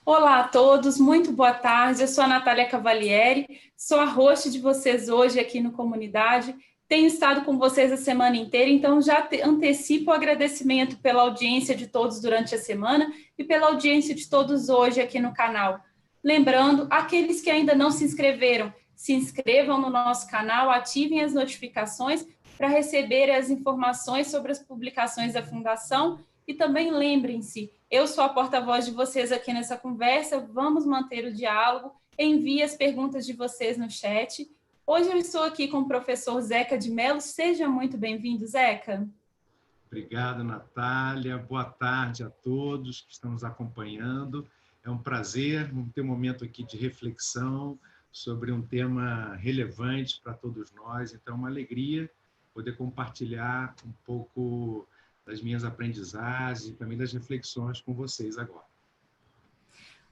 Olá a todos, muito boa tarde. Eu sou a Natália Cavalieri, sou a host de vocês hoje aqui no Comunidade. Tenho estado com vocês a semana inteira, então já antecipo o agradecimento pela audiência de todos durante a semana e pela audiência de todos hoje aqui no canal. Lembrando, aqueles que ainda não se inscreveram, se inscrevam no nosso canal, ativem as notificações para receber as informações sobre as publicações da Fundação. E também lembrem-se, eu sou a porta-voz de vocês aqui nessa conversa, vamos manter o diálogo, envie as perguntas de vocês no chat. Hoje eu estou aqui com o professor Zeca de Mello, seja muito bem-vindo, Zeca. Obrigado, Natália, boa tarde a todos que estão nos acompanhando. É um prazer ter um momento aqui de reflexão sobre um tema relevante para todos nós, então é uma alegria poder compartilhar um pouco das minhas aprendizagens e também das reflexões com vocês agora.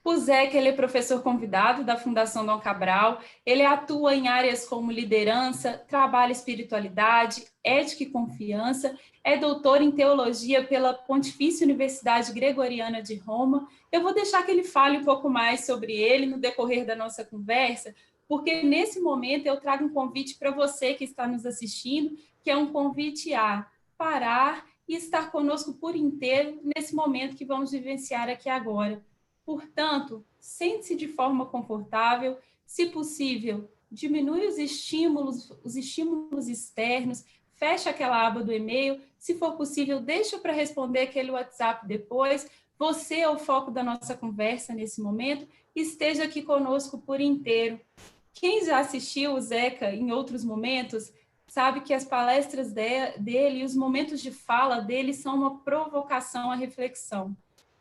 O Zeca, ele é professor convidado da Fundação Dom Cabral, ele atua em áreas como liderança, trabalho e espiritualidade, ética e confiança, é doutor em teologia pela Pontifícia Universidade Gregoriana de Roma. Eu vou deixar que ele fale um pouco mais sobre ele no decorrer da nossa conversa, porque nesse momento eu trago um convite para você que está nos assistindo, que é um convite a parar e estar conosco por inteiro nesse momento que vamos vivenciar aqui agora. Portanto, sente-se de forma confortável, se possível, diminui os estímulos externos, fecha aquela aba do e-mail, se for possível, deixa para responder aquele WhatsApp depois. Você é o foco da nossa conversa nesse momento, esteja aqui conosco por inteiro. Quem já assistiu o Zeca em outros momentos, sabe que as palestras dele e os momentos de fala dele são uma provocação à reflexão.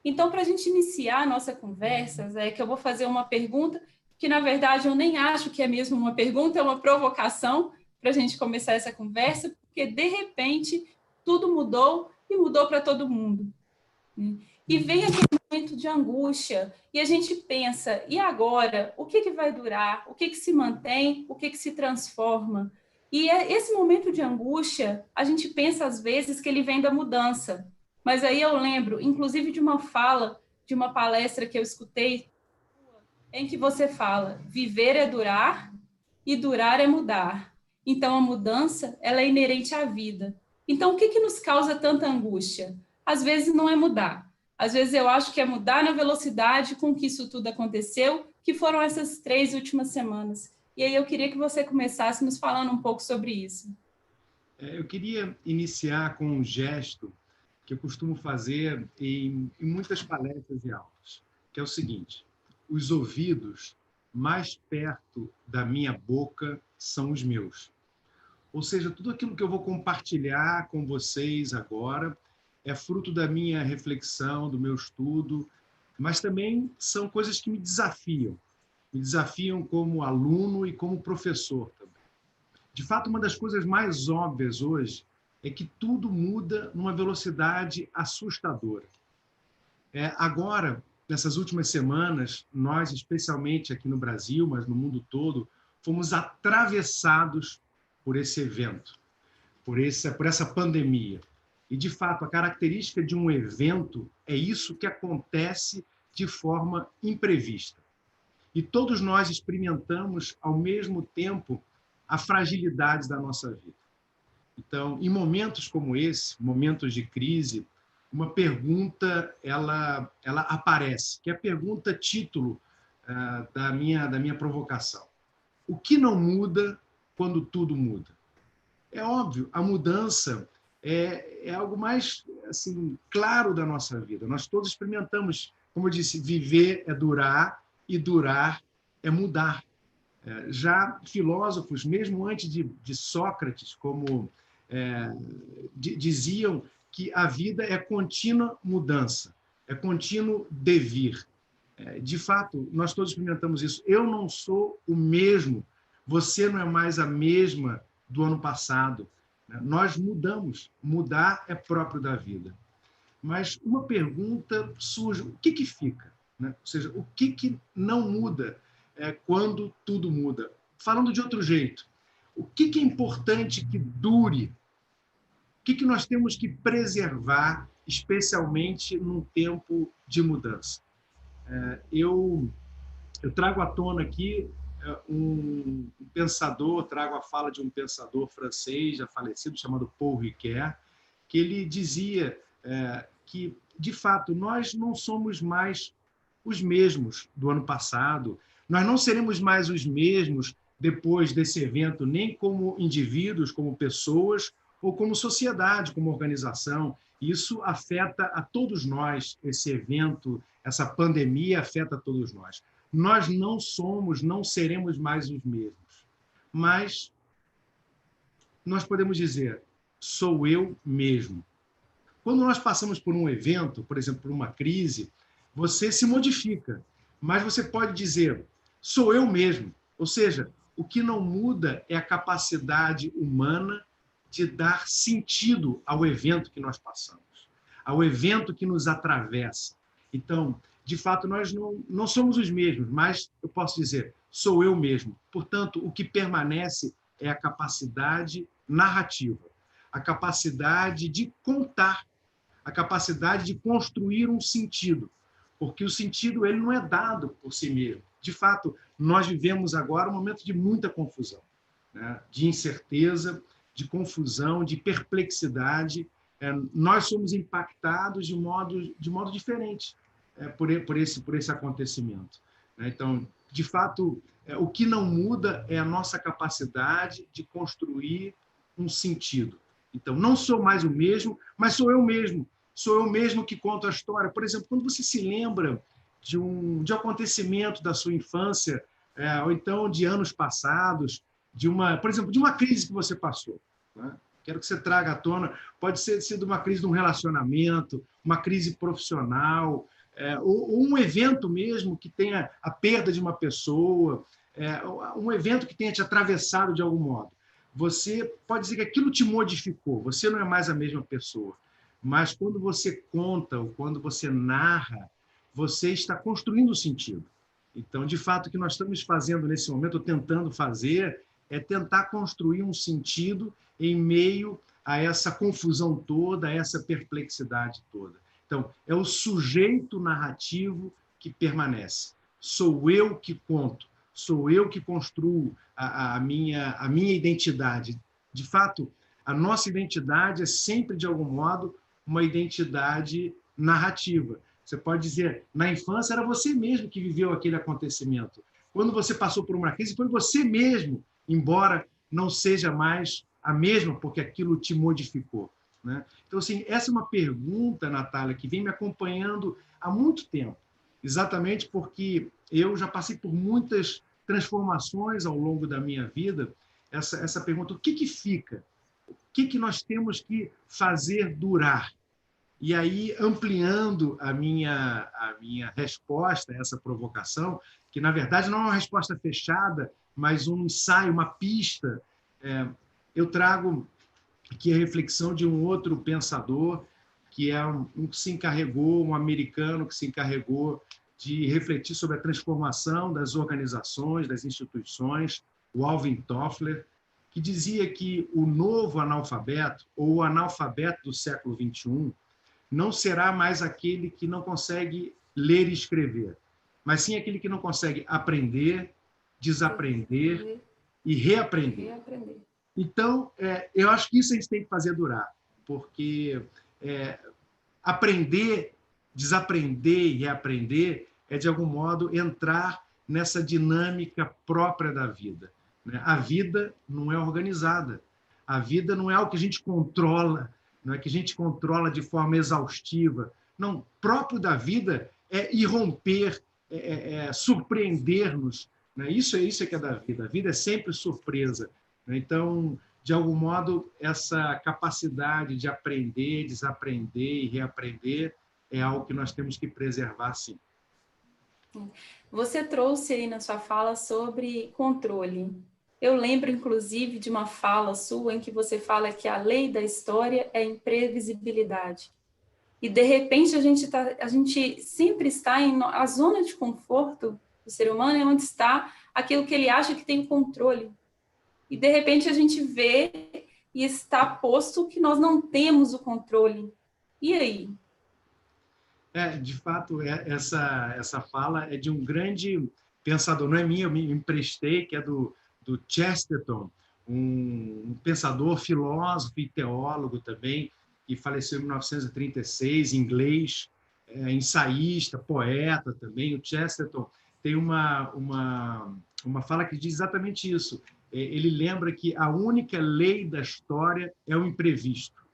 Então, para a gente iniciar a nossa conversa, Zé, que eu vou fazer uma pergunta que, na verdade, eu nem acho que é mesmo uma pergunta, é uma provocação para a gente começar essa conversa, porque, de repente, tudo mudou e mudou para todo mundo. E vem aquele momento de angústia, e a gente pensa, e agora? O que vai durar? O que se mantém? O que se transforma? E esse momento de angústia, a gente pensa, às vezes, que ele vem da mudança. Mas aí eu lembro, inclusive, de uma fala, de uma palestra que eu escutei, em que você fala, viver é durar e durar é mudar. Então, a mudança, ela é inerente à vida. Então, o que nos causa tanta angústia? Às vezes não é mudar. Às vezes eu acho que é mudar na velocidade com que isso tudo aconteceu, que foram essas 3 últimas semanas. E aí eu queria que você começasse nos falando um pouco sobre isso. Eu queria iniciar com um gesto que eu costumo fazer em muitas palestras e aulas, que é o seguinte: os ouvidos mais perto da minha boca são os meus. Ou seja, tudo aquilo que eu vou compartilhar com vocês agora é fruto da minha reflexão, do meu estudo, mas também são coisas que me desafiam como aluno e como professor também. De fato, uma das coisas mais óbvias hoje é que tudo muda numa velocidade assustadora. Agora, nessas últimas semanas, nós, especialmente aqui no Brasil, mas no mundo todo, fomos atravessados por esse evento, por essa pandemia. E, de fato, a característica de um evento é isso que acontece de forma imprevista. E todos nós experimentamos, ao mesmo tempo, a fragilidade da nossa vida. Então, em momentos como esse, momentos de crise, uma pergunta ela aparece, que é a pergunta título da minha provocação. O que não muda quando tudo muda? É óbvio, a mudança é algo mais assim, claro da nossa vida. Nós todos experimentamos, como eu disse, viver é durar e durar é mudar. Já filósofos, mesmo antes de Sócrates, como diziam que a vida é contínua mudança, é contínuo devir. De fato, nós todos experimentamos isso. Eu não sou o mesmo, você não é mais a mesma do ano passado. Nós mudamos, mudar é próprio da vida. Mas uma pergunta surge, o que fica? Ou seja, o que não muda quando tudo muda? Falando de outro jeito, o que é importante que dure? O que nós temos que preservar especialmente num tempo de mudança. Eu trago à tona aqui um pensador, trago a fala de um pensador francês já falecido, chamado Paul Ricoeur, que ele dizia que, de fato, nós não somos mais os mesmos do ano passado, nós não seremos mais os mesmos depois desse evento, nem como indivíduos, como pessoas, ou como sociedade, como organização. Isso afeta a todos nós, esse evento, essa pandemia afeta a todos nós. Nós não somos, não seremos mais os mesmos, mas nós podemos dizer, sou eu mesmo. Quando nós passamos por um evento, por exemplo, por uma crise, você se modifica, mas você pode dizer, sou eu mesmo. Ou seja, o que não muda é a capacidade humana de dar sentido ao evento que nós passamos, ao evento que nos atravessa. Então, de fato, nós não somos os mesmos, mas eu posso dizer, sou eu mesmo. Portanto, o que permanece é a capacidade narrativa, a capacidade de contar, a capacidade de construir um sentido, porque o sentido ele não é dado por si mesmo. De fato, nós vivemos agora um momento de muita confusão, né? De incerteza, de confusão, de perplexidade. Nós somos impactados de modo diferente por esse acontecimento. Então, de fato, o que não muda é a nossa capacidade de construir um sentido. Então, não sou mais o mesmo, mas sou eu mesmo. Sou eu mesmo que conto a história. Por exemplo, quando você se lembra de um acontecimento da sua infância, ou então de anos passados, por exemplo, de uma crise que você passou, né? Quero que você traga à tona, pode ser uma crise de um relacionamento, uma crise profissional, ou um evento mesmo que tenha a perda de uma pessoa, um evento que tenha te atravessado de algum modo. Você pode dizer que aquilo te modificou, você não é mais a mesma pessoa. Mas quando você conta ou quando você narra, você está construindo sentido. Então, de fato, o que nós estamos fazendo nesse momento, ou tentando fazer, é tentar construir um sentido em meio a essa confusão toda, a essa perplexidade toda. Então, é o sujeito narrativo que permanece. Sou eu que conto, sou eu que construo a minha identidade. De fato, a nossa identidade é sempre, de algum modo, uma identidade narrativa. Você pode dizer, na infância era você mesmo que viveu aquele acontecimento. Quando você passou por uma crise, foi você mesmo, embora não seja mais a mesma, porque aquilo te modificou, né? Então, assim, essa é uma pergunta, Natália, que vem me acompanhando há muito tempo, exatamente porque eu já passei por muitas transformações ao longo da minha vida. Essa pergunta, o que fica? O que nós temos que fazer durar? E aí, ampliando a minha resposta a essa provocação, que, na verdade, não é uma resposta fechada, mas um ensaio, uma pista, eu trago aqui a reflexão de um outro pensador, que é um americano que se encarregou de refletir sobre a transformação das organizações, das instituições, o Alvin Toffler, que dizia que o novo analfabeto, ou o analfabeto do século XXI, não será mais aquele que não consegue ler e escrever, mas sim aquele que não consegue aprender, desaprender e reaprender. Então, eu acho que isso a gente tem que fazer durar, porque aprender, desaprender e reaprender é, de algum modo, entrar nessa dinâmica própria da vida, né? A vida não é organizada, a vida não é algo que a gente controla, não é que a gente controla de forma exaustiva. Não, próprio da vida é irromper, surpreender-nos, né? Isso é que é da vida. A vida é sempre surpresa, né? Então, de algum modo, essa capacidade de aprender, desaprender e reaprender é algo que nós temos que preservar, sim. Você trouxe aí na sua fala sobre controle. Eu lembro, inclusive, de uma fala sua em que você fala que a lei da história é a imprevisibilidade. E, de repente, a gente sempre está em a zona de conforto do ser humano, é onde está aquilo que ele acha que tem o controle. E, de repente, a gente vê e está posto que nós não temos o controle. E aí? De fato, essa fala é de um grande pensador, não é minha, eu me emprestei, que é do Chesterton, um pensador, filósofo e teólogo também, que faleceu em 1936, inglês, ensaísta, poeta também. O Chesterton tem uma fala que diz exatamente isso. Ele lembra que a única lei da história é o imprevisto.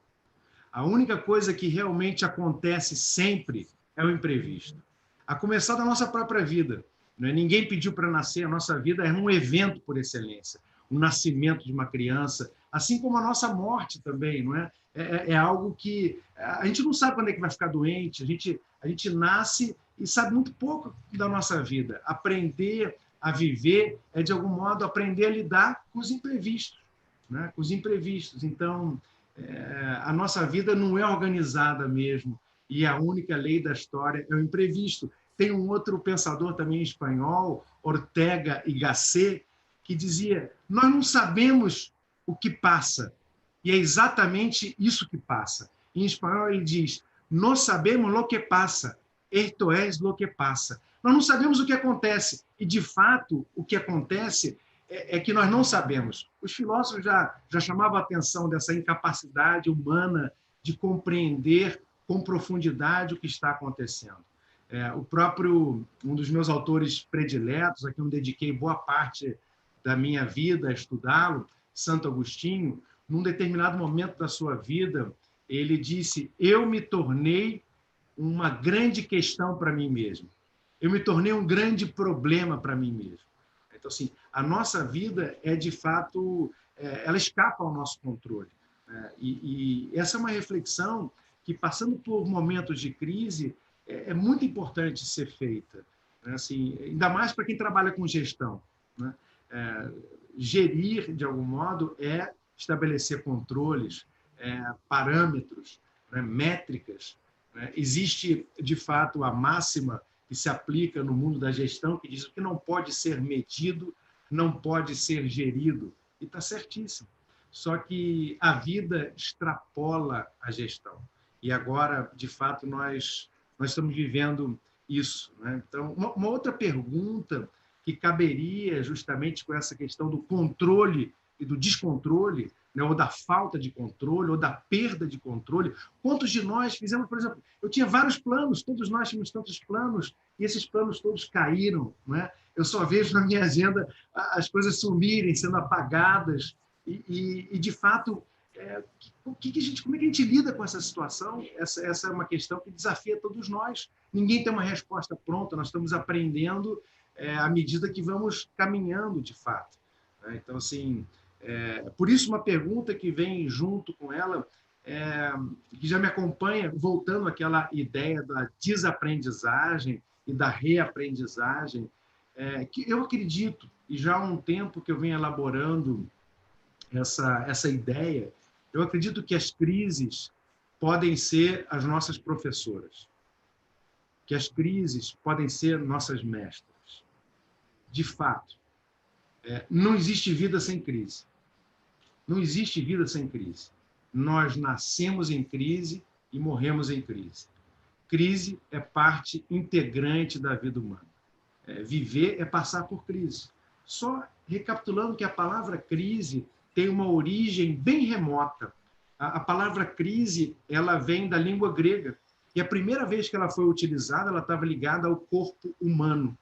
A única coisa que realmente acontece sempre é o imprevisto. A começar da nossa própria vida. Não é? Ninguém pediu para nascer, a nossa vida é um evento por excelência. O nascimento de uma criança, assim como a nossa morte também, não é? É algo que a gente não sabe quando é que vai ficar doente, a gente nasce e sabe muito pouco da nossa vida. Aprender a viver é, de algum modo, aprender a lidar com os imprevistos. Né? Com os imprevistos. Então, a nossa vida não é organizada mesmo, e a única lei da história é o imprevisto. Tem um outro pensador também espanhol, Ortega y Gasset, que dizia: nós não sabemos o que passa, e é exatamente isso que passa. Em espanhol ele diz: não sabemos lo que passa, esto es lo que passa. Nós não sabemos o que acontece, e de fato o que acontece é que nós não sabemos. Os filósofos já chamavam a atenção dessa incapacidade humana de compreender com profundidade o que está acontecendo. O próprio, um dos meus autores prediletos, a quem eu dediquei boa parte da minha vida a estudá-lo, Santo Agostinho, num determinado momento da sua vida, ele disse: eu me tornei uma grande questão para mim mesmo. Eu me tornei um grande problema para mim mesmo. Então, assim, a nossa vida é, de fato, ela escapa ao nosso controle. E essa é uma reflexão que, passando por momentos de crise, é muito importante ser feita. Né? Assim, ainda mais para quem trabalha com gestão. Né? Gerir, de algum modo, é estabelecer controles, parâmetros, né? Métricas. Né? Existe, de fato, a máxima que se aplica no mundo da gestão, que diz que não pode ser medido, não pode ser gerido. E está certíssimo. Só que a vida extrapola a gestão. E agora, de fato, nós estamos vivendo isso. Né? Então, uma outra pergunta que caberia justamente com essa questão do controle e do descontrole, né? Ou da falta de controle, ou da perda de controle. Quantos de nós fizemos, por exemplo, eu tinha vários planos, todos nós tínhamos tantos planos, e esses planos todos caíram. Né? Eu só vejo na minha agenda as coisas sumirem, sendo apagadas, e de fato, como é que a gente lida com essa situação? Essa é uma questão que desafia todos nós. Ninguém tem uma resposta pronta, nós estamos aprendendo à medida que vamos caminhando, de fato. Então, assim, por isso uma pergunta que vem junto com ela, que já me acompanha, voltando àquela ideia da desaprendizagem e da reaprendizagem, que eu acredito, e já há um tempo que eu venho elaborando essa ideia, eu acredito que as crises podem ser as nossas professoras, que as crises podem ser nossas mestras. De fato, não existe vida sem crise. Não existe vida sem crise. Nós nascemos em crise e morremos em crise. Crise é parte integrante da vida humana. Viver é passar por crise. Só recapitulando que a palavra crise tem uma origem bem remota. A palavra crise, ela vem da língua grega. E a primeira vez que ela foi utilizada, ela estava ligada ao corpo humano.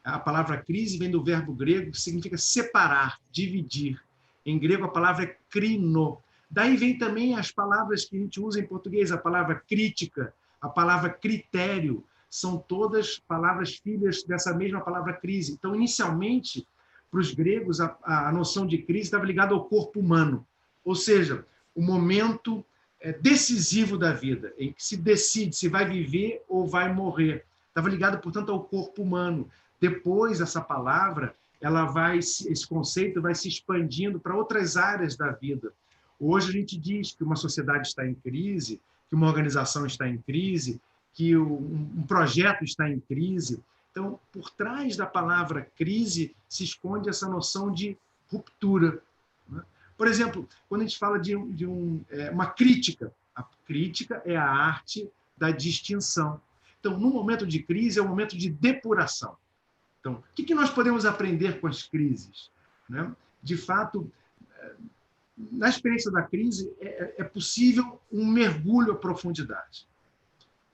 A palavra crise vem do verbo grego, que significa separar, dividir. Em grego, a palavra é krino. Daí vem também as palavras que a gente usa em português, a palavra crítica, a palavra critério. São todas palavras filhas dessa mesma palavra crise. Então, inicialmente, para os gregos, a noção de crise estava ligada ao corpo humano. Ou seja, o momento decisivo da vida, em que se decide se vai viver ou vai morrer. Estava ligado, portanto, ao corpo humano. Depois, essa palavra, esse conceito vai se expandindo para outras áreas da vida. Hoje a gente diz que uma sociedade está em crise, que uma organização está em crise, que um projeto está em crise. Então, por trás da palavra crise se esconde essa noção de ruptura. Né? Por exemplo, quando a gente fala de uma crítica, a crítica é a arte da distinção. Então, no momento de crise, é um momento de depuração. Então, o que nós podemos aprender com as crises? Né? De fato, na experiência da crise, é possível um mergulho à profundidade.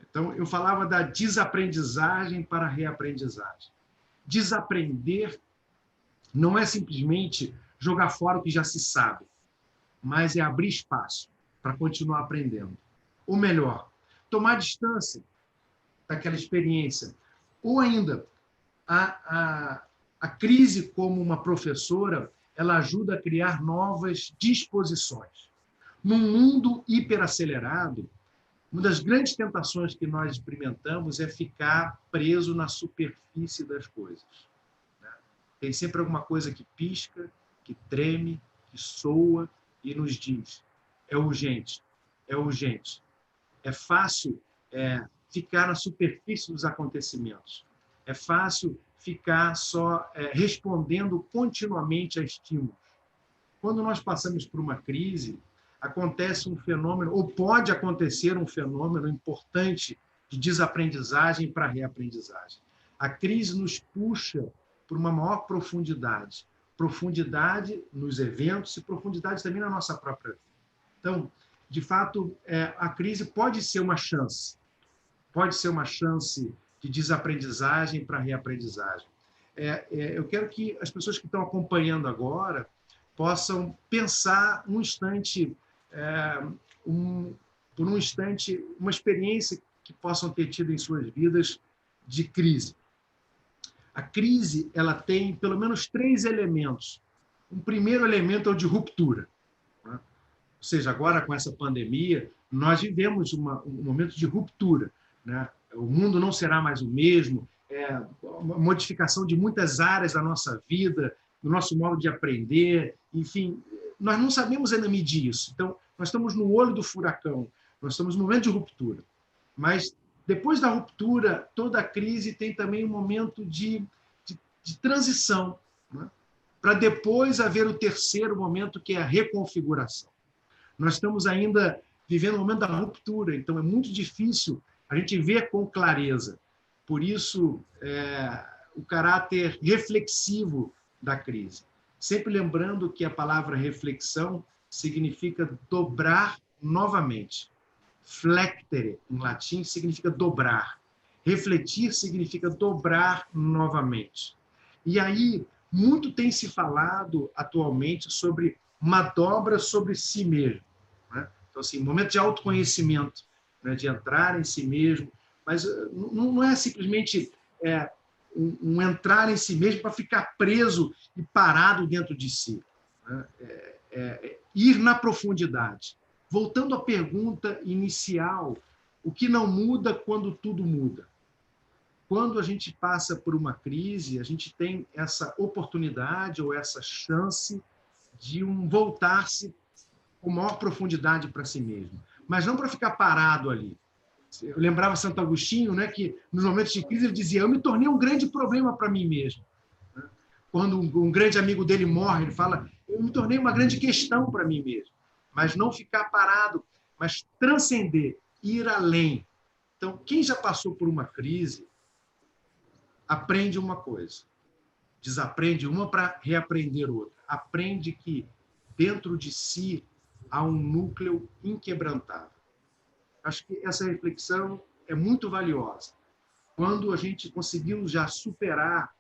Então, eu falava da desaprendizagem para a reaprendizagem. Desaprender não é simplesmente jogar fora o que já se sabe, mas é abrir espaço para continuar aprendendo. Ou melhor, tomar distância daquela experiência. Ou ainda, a crise como uma professora, ela ajuda a criar novas disposições. Num mundo hiperacelerado, uma das grandes tentações que nós experimentamos é ficar preso na superfície das coisas. Tem sempre alguma coisa que pisca, que treme, que soa e nos diz: é urgente, é urgente. É fácil ficar na superfície dos acontecimentos. É fácil ficar só respondendo continuamente a estímulos. Quando nós passamos por uma crise, acontece um fenômeno, ou pode acontecer um fenômeno importante de desaprendizagem para reaprendizagem. A crise nos puxa por uma maior profundidade. Profundidade nos eventos e profundidade também na nossa própria vida. Então, de fato, a crise pode ser uma chance. Pode ser uma chance de desaprendizagem para reaprendizagem. Eu quero que as pessoas que estão acompanhando agora possam pensar um instante, por um instante, uma experiência que possam ter tido em suas vidas de crise. A crise, ela tem pelo menos 3 elementos. Um primeiro elemento é o de ruptura. Né? Ou seja, agora com essa pandemia, nós vivemos um momento de ruptura. Né? O mundo não será mais o mesmo, uma modificação de muitas áreas da nossa vida, do nosso modo de aprender, enfim, nós não sabemos ainda medir isso. Então, nós estamos no olho do furacão, nós estamos no momento de ruptura. Mas, depois da ruptura, toda a crise tem também um momento de transição, né? Para depois haver o terceiro momento, que é a reconfiguração. Nós estamos ainda vivendo o momento da ruptura, então é muito difícil a gente ver com clareza. Por isso, o caráter reflexivo da crise. Sempre lembrando que a palavra reflexão significa dobrar novamente. Flectere, em latim, significa dobrar. Refletir significa dobrar novamente. E aí, muito tem se falado atualmente sobre uma dobra sobre si mesmo. Né? Então, assim, momento de autoconhecimento, né? De entrar em si mesmo, mas não é simplesmente um entrar em si mesmo para ficar preso e parado dentro de si. Né? Ir na profundidade. Voltando à pergunta inicial, o que não muda quando tudo muda? Quando a gente passa por uma crise, a gente tem essa oportunidade ou essa chance de voltar-se com maior profundidade para si mesmo. Mas não para ficar parado ali. Eu lembrava Santo Agostinho, né, que nos momentos de crise ele dizia: eu me tornei um grande problema para mim mesmo. Quando um grande amigo dele morre, ele fala: eu me tornei uma grande questão para mim mesmo. Mas não ficar parado, mas transcender, ir além. Então, quem já passou por uma crise, aprende uma coisa, desaprende uma para reaprender outra. Aprende que dentro de si há um núcleo inquebrantável. Acho que essa reflexão é muito valiosa. Quando a gente conseguiu já superar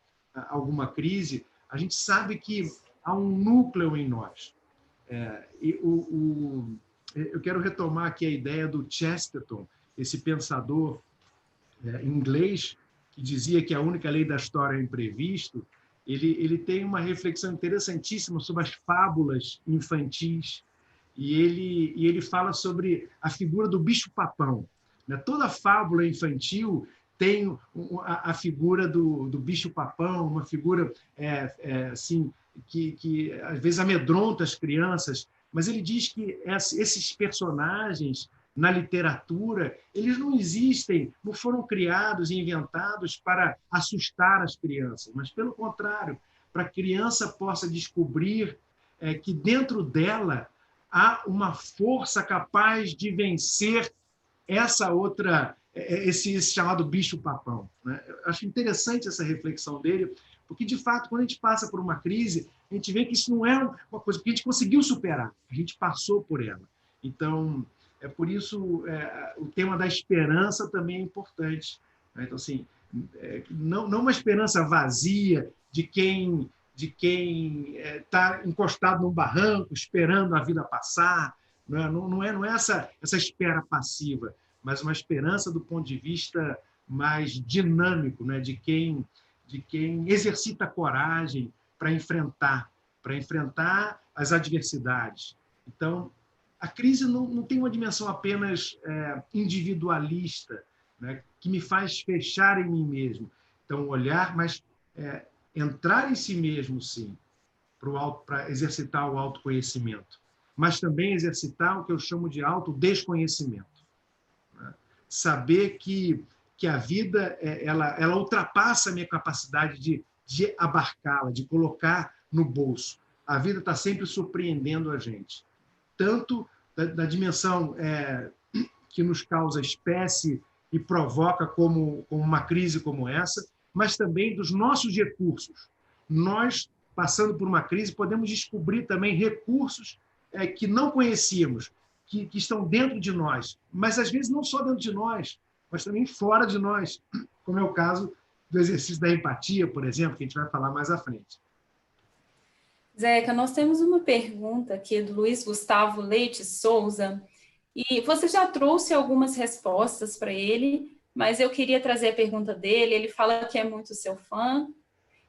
alguma crise, a gente sabe que há um núcleo em nós. Eu quero retomar aqui a ideia do Chesterton, esse pensador inglês, que dizia que a única lei da história é o imprevisto. Ele tem uma reflexão interessantíssima sobre as fábulas infantis, e ele fala sobre a figura do bicho-papão. Toda fábula infantil tem a figura do bicho-papão, uma figura assim, que às vezes amedronta as crianças, mas ele diz que esses personagens na literatura, eles não existem, não foram criados e inventados para assustar as crianças, mas, pelo contrário, para a criança possa descobrir que dentro dela há uma força capaz de vencer essa outra esse chamado bicho-papão, né? Eu acho interessante essa reflexão dele, porque, de fato, quando a gente passa por uma crise, a gente vê que isso não é uma coisa que a gente conseguiu superar, a gente passou por ela. Então, é por isso o tema da esperança também é importante, né? Então, assim, não uma esperança vazia de quem está encostado num barranco, esperando a vida passar, não é essa espera passiva, mas uma esperança do ponto de vista mais dinâmico, né? De quem exercita coragem para enfrentar as adversidades. Então, a crise não tem uma dimensão apenas individualista, né? Que me faz fechar em mim mesmo. Então, olhar, mas entrar em si mesmo, sim, para exercitar o autoconhecimento, mas também exercitar o que eu chamo de autodesconhecimento. Saber que a vida ela ultrapassa a minha capacidade de abarcá-la, de colocar no bolso. A vida está sempre surpreendendo a gente, tanto da dimensão que nos causa espécie e provoca como uma crise como essa, mas também dos nossos recursos. Nós, passando por uma crise, podemos descobrir também recursos que não conhecíamos, que estão dentro de nós, mas às vezes não só dentro de nós, mas também fora de nós, como é o caso do exercício da empatia, por exemplo, que a gente vai falar mais à frente. Zeca, nós temos uma pergunta aqui do Luiz Gustavo Leite Souza, e você já trouxe algumas respostas para ele, mas eu queria trazer a pergunta dele. Ele fala que é muito seu fã,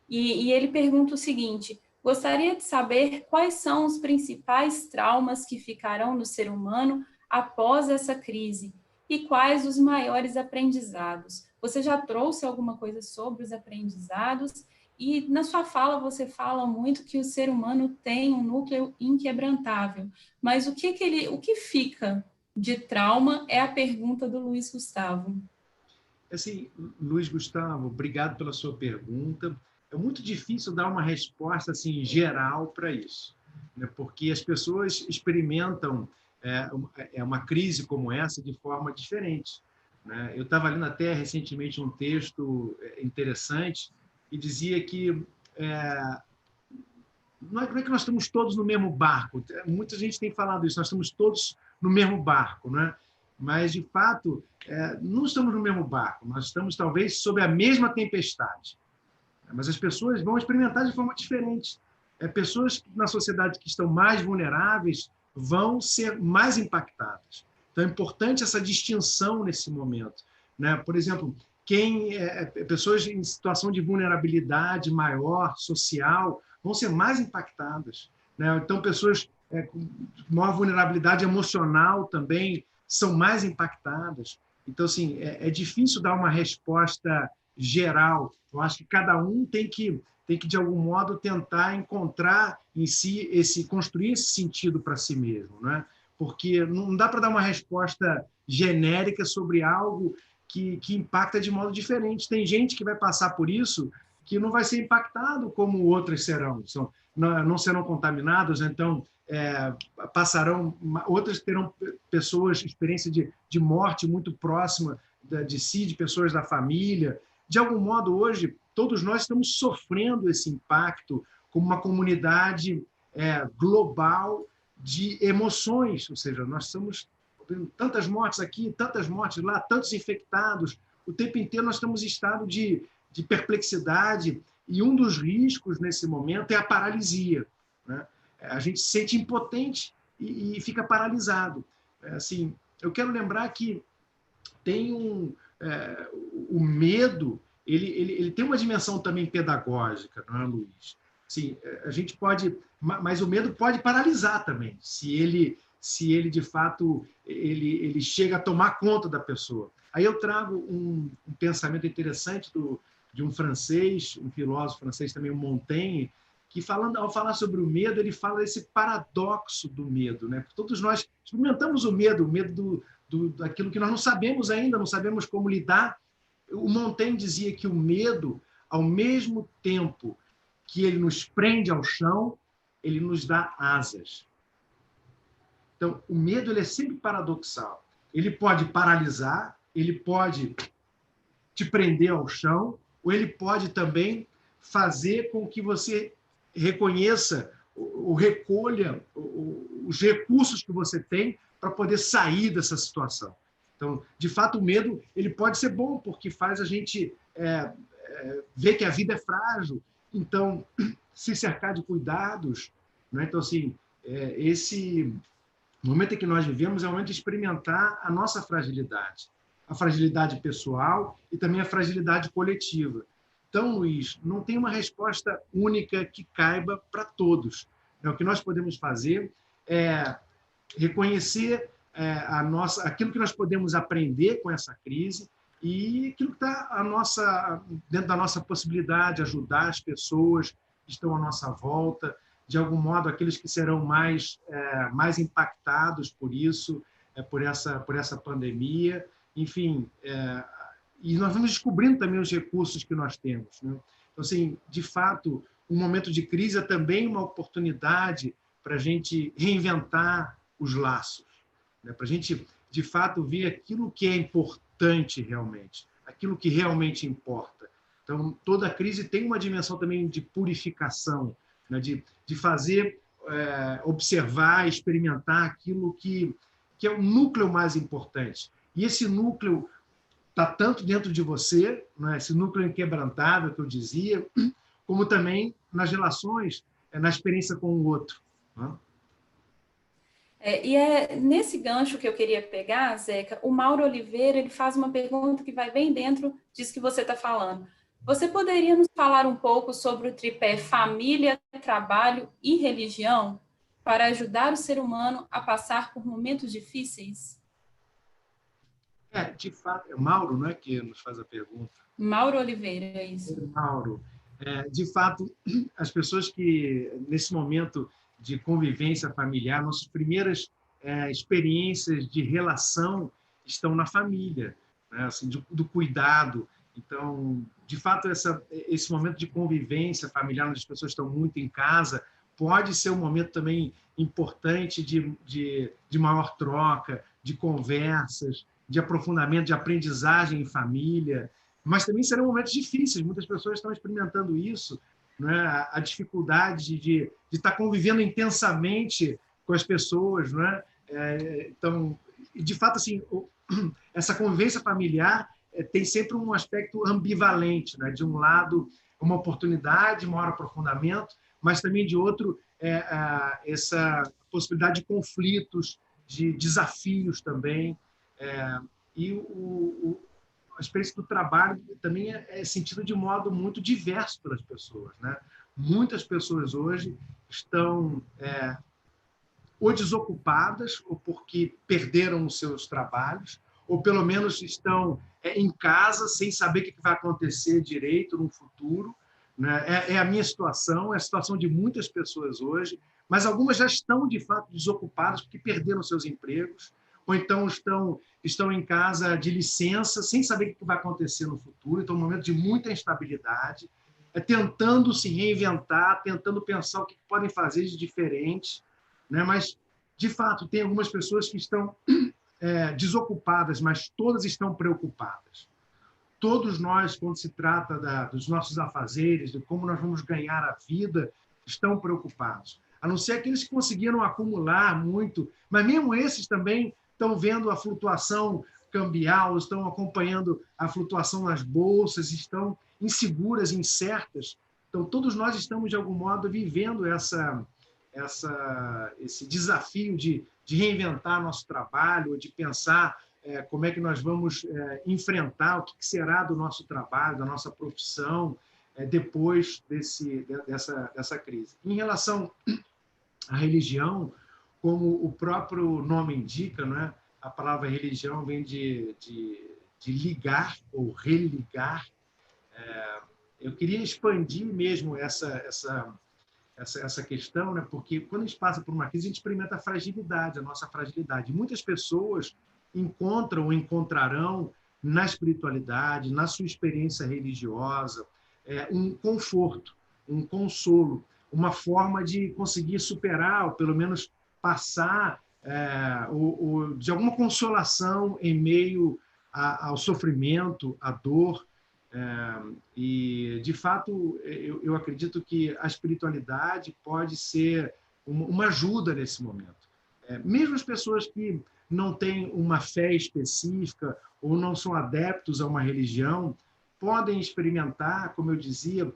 e ele pergunta o seguinte: gostaria de saber quais são os principais traumas que ficarão no ser humano após essa crise e quais os maiores aprendizados. Você já trouxe alguma coisa sobre os aprendizados? E na sua fala você fala muito que o ser humano tem um núcleo inquebrantável, mas o que fica de trauma é a pergunta do Luiz Gustavo. Assim, Luiz Gustavo, obrigado pela sua pergunta. É muito difícil dar uma resposta assim geral para isso, né? Porque as pessoas experimentam uma crise como essa de forma diferente, né? Eu estava lendo até recentemente um texto interessante que dizia que não é que nós estamos todos no mesmo barco. Muita gente tem falado isso, nós estamos todos no mesmo barco, né? Mas, de fato, não estamos no mesmo barco, nós estamos, talvez, sob a mesma tempestade. Mas as pessoas vão experimentar de forma diferente. Pessoas na sociedade que estão mais vulneráveis vão ser mais impactadas. Então, é importante essa distinção nesse momento, né? Por exemplo, pessoas em situação de vulnerabilidade maior, social, vão ser mais impactadas, né? Então, pessoas com maior vulnerabilidade emocional também são mais impactadas. Então, assim, é difícil dar uma resposta geral. Eu acho que cada um tem que de algum modo, tentar encontrar em si, construir esse sentido para si mesmo, né? Porque não dá para dar uma resposta genérica sobre algo que impacta de modo diferente. Tem gente que vai passar por isso que não vai ser impactado como outras serão. Não serão contaminados, então outras terão experiência de morte muito próxima de si, de pessoas da família. De algum modo, hoje, todos nós estamos sofrendo esse impacto como uma comunidade global de emoções, ou seja, nós estamos vendo tantas mortes aqui, tantas mortes lá, tantos infectados, o tempo inteiro nós estamos em estado de perplexidade, e um dos riscos nesse momento é a paralisia, né? A gente se sente impotente e fica paralisado. Assim, eu quero lembrar que tem o medo, ele tem uma dimensão também pedagógica, não é, Luiz? Sim, a gente pode, mas o medo pode paralisar também, se ele de fato ele chega a tomar conta da pessoa. Aí eu trago um pensamento interessante de um francês, um filósofo francês também, o Montaigne, que ao falar sobre o medo, ele fala desse paradoxo do medo, né? Todos nós experimentamos o medo daquilo que nós não sabemos ainda, não sabemos como lidar. O Montaigne dizia que o medo, ao mesmo tempo que ele nos prende ao chão, ele nos dá asas. Então, o medo ele é sempre paradoxal. Ele pode paralisar, ele pode te prender ao chão, ou ele pode também fazer com que você reconheça ou recolha os recursos que você tem para poder sair dessa situação. Então, de fato, o medo ele pode ser bom, porque faz a gente ver que a vida é frágil. Então, se cercar de cuidados. Né? Então, assim, esse momento em que nós vivemos é o momento de experimentar a nossa fragilidade. A fragilidade pessoal e também a fragilidade coletiva. Então, Luiz, não tem uma resposta única que caiba para todos. O que nós podemos fazer é reconhecer aquilo que nós podemos aprender com essa crise e aquilo que está dentro da nossa possibilidade, ajudar as pessoas que estão à nossa volta, de algum modo, aqueles que serão mais impactados por isso, por essa pandemia. Enfim, e nós vamos descobrindo também os recursos que nós temos. Né? Então, assim, de fato, um momento de crise é também uma oportunidade para a gente reinventar os laços, né? Para a gente, de fato, ver aquilo que é importante realmente, aquilo que realmente importa. Então, toda crise tem uma dimensão também de purificação, né? de fazer, observar, experimentar aquilo que é o núcleo mais importante. E esse núcleo está tanto dentro de você, né? Esse núcleo inquebrantável que eu dizia, como também nas relações, na experiência com o outro. Né? E é nesse gancho que eu queria pegar, Zeca, o Mauro Oliveira ele faz uma pergunta que vai bem dentro disso que você está falando. Você poderia nos falar um pouco sobre o tripé família, trabalho e religião para ajudar o ser humano a passar por momentos difíceis? De fato, é o Mauro, não é, que nos faz a pergunta? Mauro Oliveira, é isso. Mauro, de fato, as pessoas que, nesse momento de convivência familiar, nossas primeiras experiências de relação estão na família, né? Assim, do cuidado. Então, de fato, esse momento de convivência familiar, onde as pessoas estão muito em casa, pode ser um momento também importante de maior troca, de conversas, de aprofundamento, de aprendizagem em família, mas também serão momentos difíceis. Muitas pessoas estão experimentando isso, né? A dificuldade de estar convivendo intensamente com as pessoas. Né? Então, de fato, assim, essa convivência familiar tem sempre um aspecto ambivalente, né? De um lado, uma oportunidade, maior aprofundamento, mas também de outro, essa possibilidade de conflitos, de desafios também. E a experiência do trabalho também é sentida de modo muito diverso pelas pessoas. Né? Muitas pessoas hoje estão ou desocupadas, ou porque perderam os seus trabalhos, ou pelo menos estão em casa sem saber o que vai acontecer direito no futuro. Né? É a minha situação, é a situação de muitas pessoas hoje, mas algumas já estão, de fato, desocupadas porque perderam seus empregos, ou então estão em casa de licença, sem saber o que vai acontecer no futuro. Então, é um momento de muita instabilidade, tentando se reinventar, tentando pensar o que podem fazer de diferente. Né? Mas, de fato, tem algumas pessoas que estão desocupadas, mas todas estão preocupadas. Todos nós, quando se trata dos nossos afazeres, de como nós vamos ganhar a vida, estão preocupados. A não ser aqueles que conseguiram acumular muito, mas mesmo esses também estão vendo a flutuação cambial, estão acompanhando a flutuação nas bolsas, estão inseguras, incertas. Então, todos nós estamos, de algum modo, vivendo esse desafio de reinventar nosso trabalho, de pensar como é que nós vamos enfrentar, o que será do nosso trabalho, da nossa profissão, depois dessa crise. Em relação à religião, como o próprio nome indica, né? A palavra religião vem de ligar ou religar. Eu queria expandir mesmo essa questão, né? Porque quando a gente passa por uma crise, a gente experimenta a fragilidade, a nossa fragilidade. Muitas pessoas encontram ou encontrarão na espiritualidade, na sua experiência religiosa, um conforto, um consolo, uma forma de conseguir superar, ou pelo menos passar de alguma consolação em meio ao sofrimento, à dor. E, de fato, eu acredito que a espiritualidade pode ser uma ajuda nesse momento. Mesmo as pessoas que não têm uma fé específica ou não são adeptos a uma religião, podem experimentar, como eu dizia,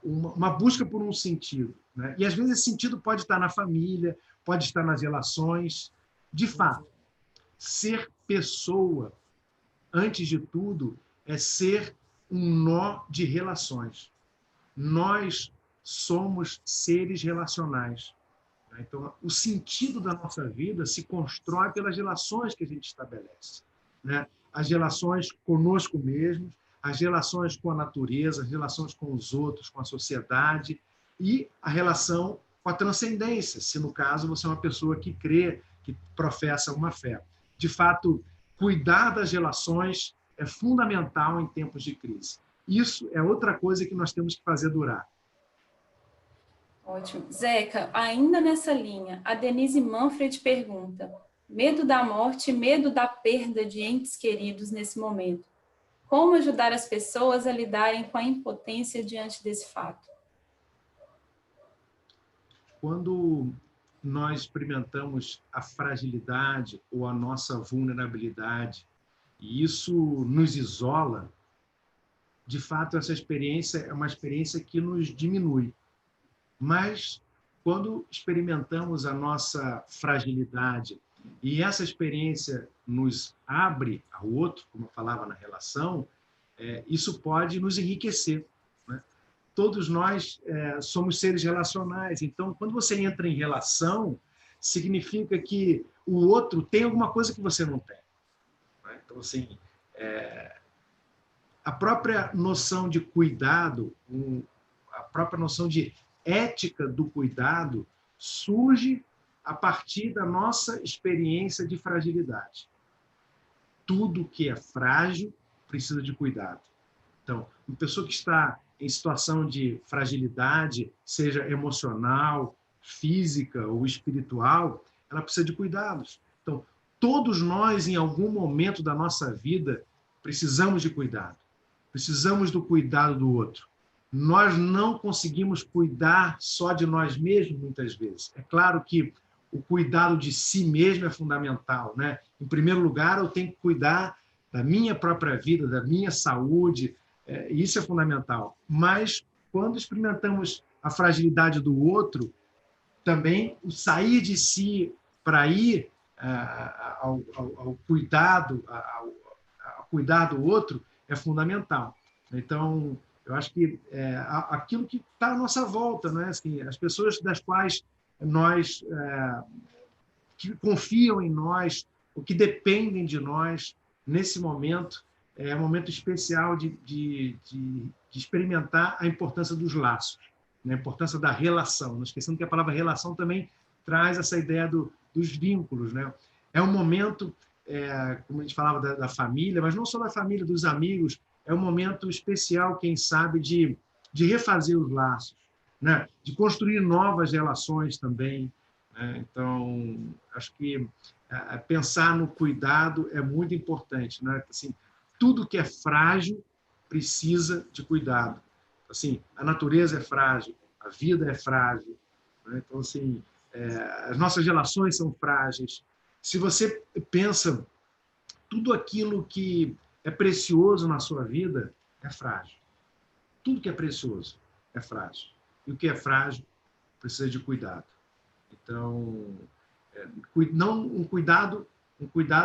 uma busca por um sentido, né? E, às vezes, esse sentido pode estar na família, pode estar nas relações. De fato, ser pessoa, antes de tudo, é ser um nó de relações. Nós somos seres relacionais. Então, o sentido da nossa vida se constrói pelas relações que a gente estabelece, né? As relações conosco mesmos, as relações com a natureza, as relações com os outros, com a sociedade e a relação com a transcendência, se no caso você é uma pessoa que crê, que professa uma fé. De fato, cuidar das relações é fundamental em tempos de crise. Isso é outra coisa que nós temos que fazer durar. Ótimo. Zeca, ainda nessa linha, a Denise Manfred pergunta: medo da morte, medo da perda de entes queridos nesse momento. Como ajudar as pessoas a lidarem com a impotência diante desse fato? Quando nós experimentamos a fragilidade ou a nossa vulnerabilidade, e isso nos isola, de fato, essa experiência é uma experiência que nos diminui. Mas, quando experimentamos a nossa fragilidade e essa experiência nos abre ao outro, como eu falava na relação, isso pode nos enriquecer, né? Todos nós somos seres relacionais. Então, quando você entra em relação, significa que o outro tem alguma coisa que você não tem, né? Então, assim, a própria noção de cuidado, a própria noção de ética do cuidado surge a partir da nossa experiência de fragilidade. Tudo que é frágil precisa de cuidado. Então, uma pessoa que está em situação de fragilidade, seja emocional, física ou espiritual, ela precisa de cuidados. Então, todos nós, em algum momento da nossa vida, precisamos de cuidado. Precisamos do cuidado do outro. Nós não conseguimos cuidar só de nós mesmos, muitas vezes. É claro que o cuidado de si mesmo é fundamental, né? Em primeiro lugar, eu tenho que cuidar da minha própria vida, da minha saúde, isso é fundamental. Mas, quando experimentamos a fragilidade do outro, também o sair de si para ir ao cuidado, ao cuidar do outro, é fundamental. Então, eu acho que aquilo que está à nossa volta, né? Assim, as pessoas das quais nós que confiam em nós, ou que dependem de nós nesse momento, é um momento especial de experimentar a importância dos laços, né? A importância da relação. Não esquecendo que a palavra relação também traz essa ideia dos vínculos, né? É um momento, como a gente falava da família, mas não só da família, dos amigos, é um momento especial, quem sabe, de refazer os laços, né? De construir novas relações também, né? Então, acho que pensar no cuidado é muito importante, né? Assim, tudo que é frágil precisa de cuidado. Assim, a natureza é frágil, a vida é frágil, né? Então, assim, as nossas relações são frágeis. Se você pensa, tudo aquilo que é precioso na sua vida é frágil. Tudo que é precioso é frágil. E o que é frágil precisa de cuidado. Então, não um cuidado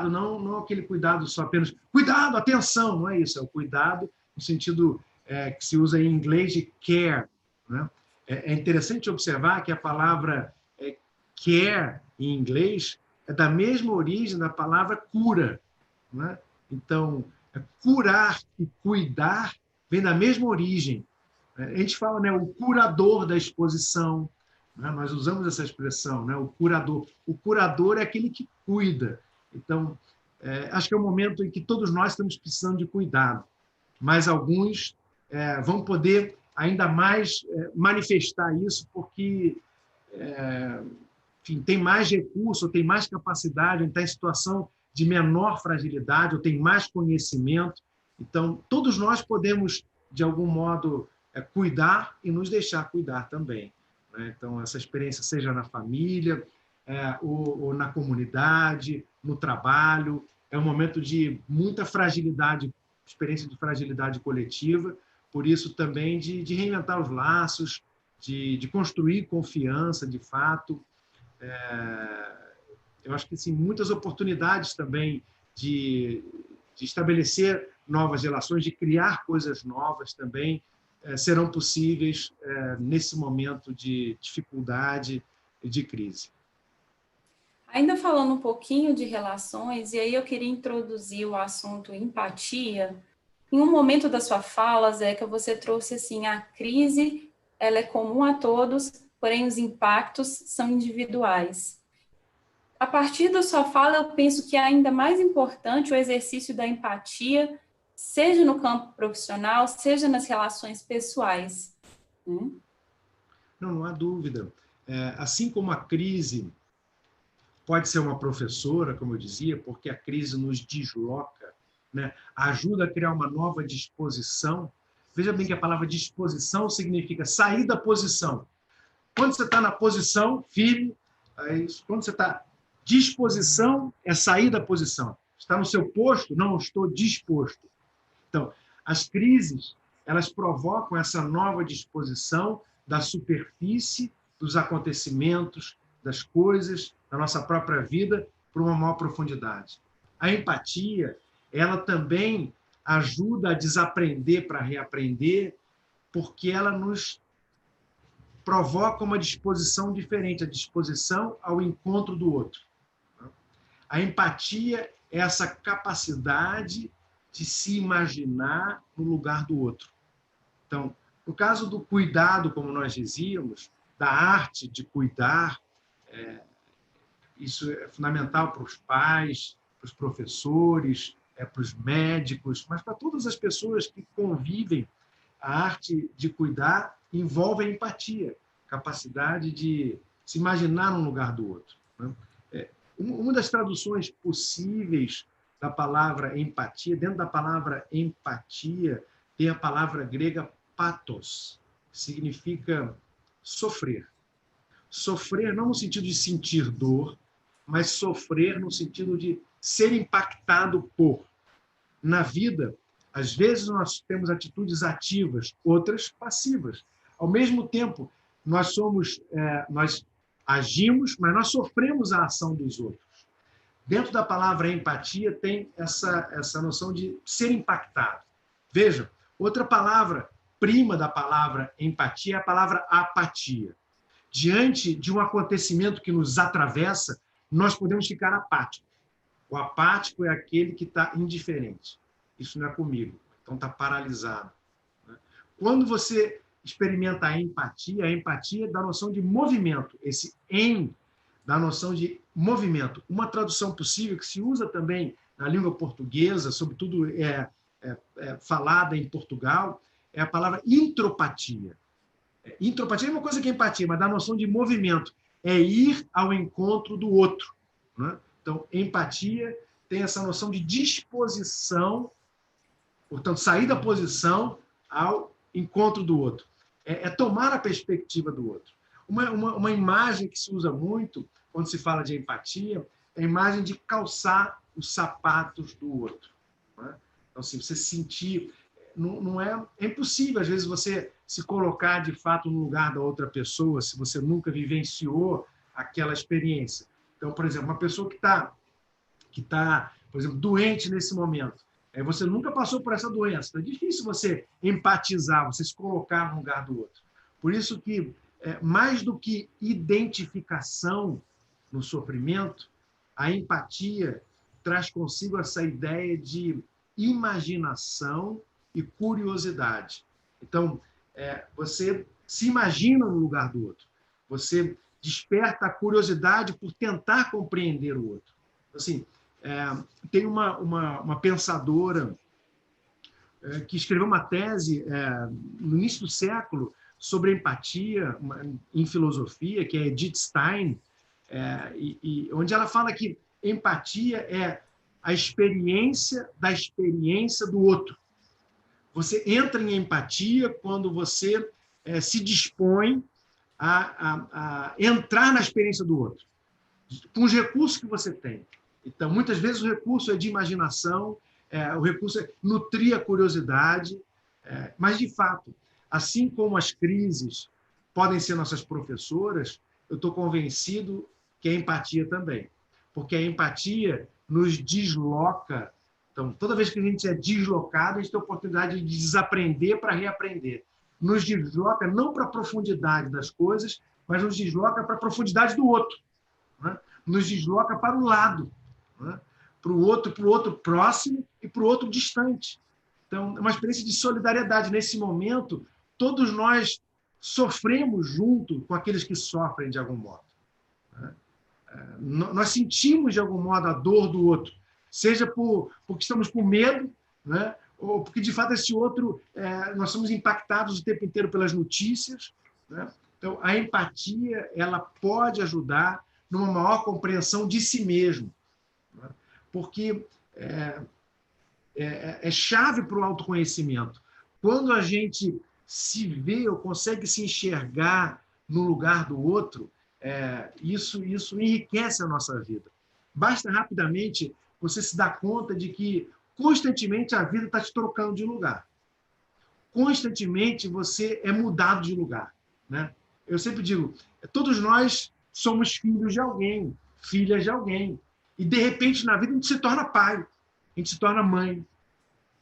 não aquele cuidado só apenas cuidado, atenção, não é isso, é o cuidado no sentido que se usa em inglês de care, né? É interessante observar que a palavra care em inglês é da mesma origem da palavra cura, né? Então, curar e cuidar vem da mesma origem. A gente fala, né, o curador da exposição, né? Nós usamos essa expressão, né, o curador. O curador é aquele que cuida. Então, acho que é um momento em que todos nós estamos precisando de cuidado, mas alguns vão poder ainda mais manifestar isso porque enfim, tem mais recurso, tem mais capacidade, está em situação de menor fragilidade ou tem mais conhecimento. Então, todos nós podemos, de algum modo, cuidar e nos deixar cuidar também, né? Então, essa experiência, seja na família, ou na comunidade, no trabalho, é um momento de muita fragilidade, experiência de fragilidade coletiva, por isso também de reinventar os laços, de construir confiança, de fato. Eu acho que sim, muitas oportunidades também de estabelecer novas relações, de criar coisas novas também serão possíveis nesse momento de dificuldade e de crise. Ainda falando um pouquinho de relações, e aí eu queria introduzir o assunto empatia. Em um momento da sua fala, Zeca, você trouxe assim, a crise ela é comum a todos, porém os impactos são individuais. A partir da sua fala, eu penso que é ainda mais importante o exercício da empatia, seja no campo profissional, seja nas relações pessoais, né? Não há dúvida. Assim como a crise pode ser uma professora, como eu dizia, porque a crise nos desloca, né? Ajuda a criar uma nova disposição. Veja bem que a palavra disposição significa sair da posição. Quando você está na posição firme, quando você está disposição, é sair da posição. Está no seu posto? Não, estou disposto. Então, as crises, elas provocam essa nova disposição da superfície, dos acontecimentos, das coisas, da nossa própria vida, para uma maior profundidade. A empatia, ela também ajuda a desaprender para reaprender, porque ela nos provoca uma disposição diferente, a disposição ao encontro do outro. A empatia é essa capacidade de se imaginar no lugar do outro. Então, no caso do cuidado, como nós dizíamos, da arte de cuidar, isso é fundamental para os pais, para os professores, para os médicos, mas para todas as pessoas que convivem. A arte de cuidar envolve a empatia, capacidade de se imaginar no lugar do outro, né? Uma das traduções possíveis da palavra empatia, dentro da palavra empatia, tem a palavra grega pathos, que significa sofrer. Sofrer não no sentido de sentir dor, mas sofrer no sentido de ser impactado por. Na vida, às vezes nós temos atitudes ativas, outras passivas. Ao mesmo tempo, nós agimos, mas nós sofremos a ação dos outros. Dentro da palavra empatia tem essa noção de ser impactado. Veja, outra palavra prima da palavra empatia é a palavra apatia. Diante de um acontecimento que nos atravessa, nós podemos ficar apáticos. O apático é aquele que está indiferente. Isso não é comigo, então está paralisado. Quando você experimenta a empatia dá noção de movimento. Esse dá noção de movimento. Uma tradução possível que se usa também na língua portuguesa, sobretudo falada em Portugal, é a palavra intropatia. Intropatia é uma coisa que é empatia, mas dá noção de movimento. É ir ao encontro do outro, né? Então, empatia tem essa noção de disposição, portanto, sair da posição ao encontro do outro. É tomar a perspectiva do outro. Uma imagem que se usa muito quando se fala de empatia é a imagem de calçar os sapatos do outro, né? Então, assim, você sentir... É impossível, às vezes, você se colocar, de fato, no lugar da outra pessoa, se você nunca vivenciou aquela experiência. Então, por exemplo, uma pessoa que tá, por exemplo, doente nesse momento, você nunca passou por essa doença, então é difícil você empatizar, você se colocar no lugar do outro. Por isso que, mais do que identificação no sofrimento, a empatia traz consigo essa ideia de imaginação e curiosidade. Então, você se imagina no lugar do outro, você desperta a curiosidade por tentar compreender o outro. Assim, tem uma pensadora que escreveu uma tese no início do século sobre empatia em filosofia, que é Edith Stein, onde ela fala que empatia é a experiência da experiência do outro. Você entra em empatia quando você se dispõe a entrar na experiência do outro, com os recursos que você tem. Então, muitas vezes o recurso é de imaginação, o recurso é nutrir a curiosidade, mas, de fato, assim como as crises podem ser nossas professoras, eu estou convencido que a empatia também. Porque a empatia nos desloca. Então, toda vez que a gente é deslocado, a gente tem a oportunidade de desaprender para reaprender. Nos desloca não para a profundidade das coisas, mas nos desloca para a profundidade do outro. Né? Nos desloca para o lado, né? Para o outro próximo e para o outro distante. Então, é uma experiência de solidariedade. Nesse momento, todos nós sofremos junto com aqueles que sofrem de algum modo. Né? Nós sentimos, de algum modo, a dor do outro, seja porque estamos com medo, né? Ou porque, de fato, esse outro, nós somos impactados o tempo inteiro pelas notícias. Né? Então, a empatia ela pode ajudar numa maior compreensão de si mesmo, né? Porque é chave para o autoconhecimento. Quando a gente se vê ou consegue se enxergar no lugar do outro, isso enriquece a nossa vida. Basta rapidamente você se dar conta de que constantemente a vida está te trocando de lugar. Constantemente você é mudado de lugar. Né? Eu sempre digo, todos nós somos filhos de alguém, filhas de alguém. E, de repente, na vida, a gente se torna pai, a gente se torna mãe.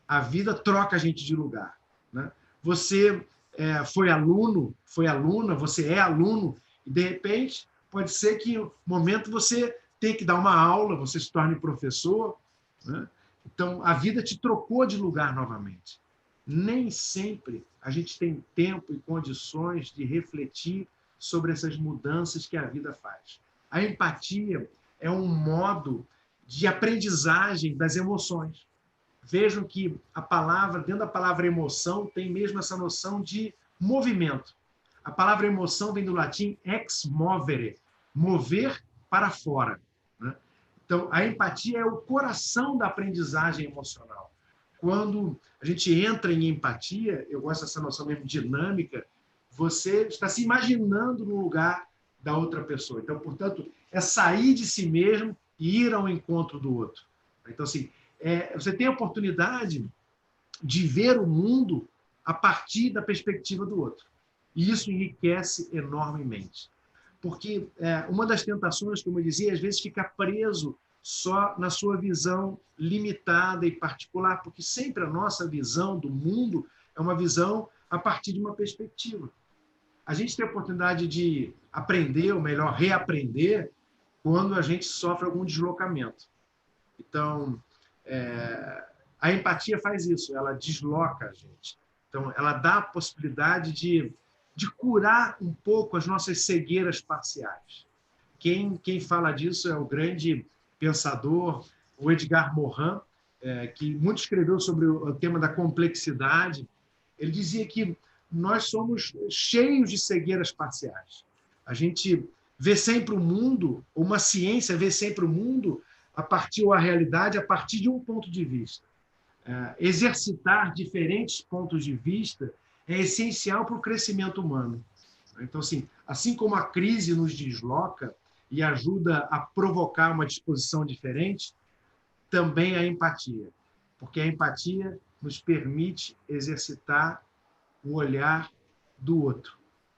A vida troca a gente de lugar. Né? Você foi aluno, foi aluna, você é aluno, e, de repente, pode ser que, no momento, você tenha que dar uma aula, você se torne professor. Né? Então, a vida te trocou de lugar novamente. Nem sempre a gente tem tempo e condições de refletir sobre essas mudanças que a vida faz. A empatia é um modo de aprendizagem das emoções. Vejam que dentro da palavra emoção, tem mesmo essa noção de movimento. A palavra emoção vem do latim ex movere, mover para fora. Né? Então, a empatia é o coração da aprendizagem emocional. Quando a gente entra em empatia, eu gosto dessa noção mesmo dinâmica, você está se imaginando no lugar da outra pessoa. Então, portanto, é sair de si mesmo e ir ao encontro do outro. Então, assim, você tem a oportunidade de ver o mundo a partir da perspectiva do outro. E isso enriquece enormemente. Porque uma das tentações, como eu dizia, às vezes fica preso só na sua visão limitada e particular, porque sempre a nossa visão do mundo é uma visão a partir de uma perspectiva. A gente tem a oportunidade de aprender, ou melhor, reaprender, quando a gente sofre algum deslocamento. Então, a empatia faz isso, ela desloca a gente. Então, ela dá a possibilidade de curar um pouco as nossas cegueiras parciais. Quem fala disso é o grande pensador, o Edgar Morin, que muito escreveu sobre o tema da complexidade. Ele dizia que nós somos cheios de cegueiras parciais. A gente vê sempre o mundo, uma ciência vê sempre o mundo ou a realidade a partir de um ponto de vista. Exercitar diferentes pontos de vista é essencial para o crescimento humano. Então, assim como a crise nos desloca e ajuda a provocar uma disposição diferente, também a empatia. Porque a empatia nos permite exercitar o olhar do outro.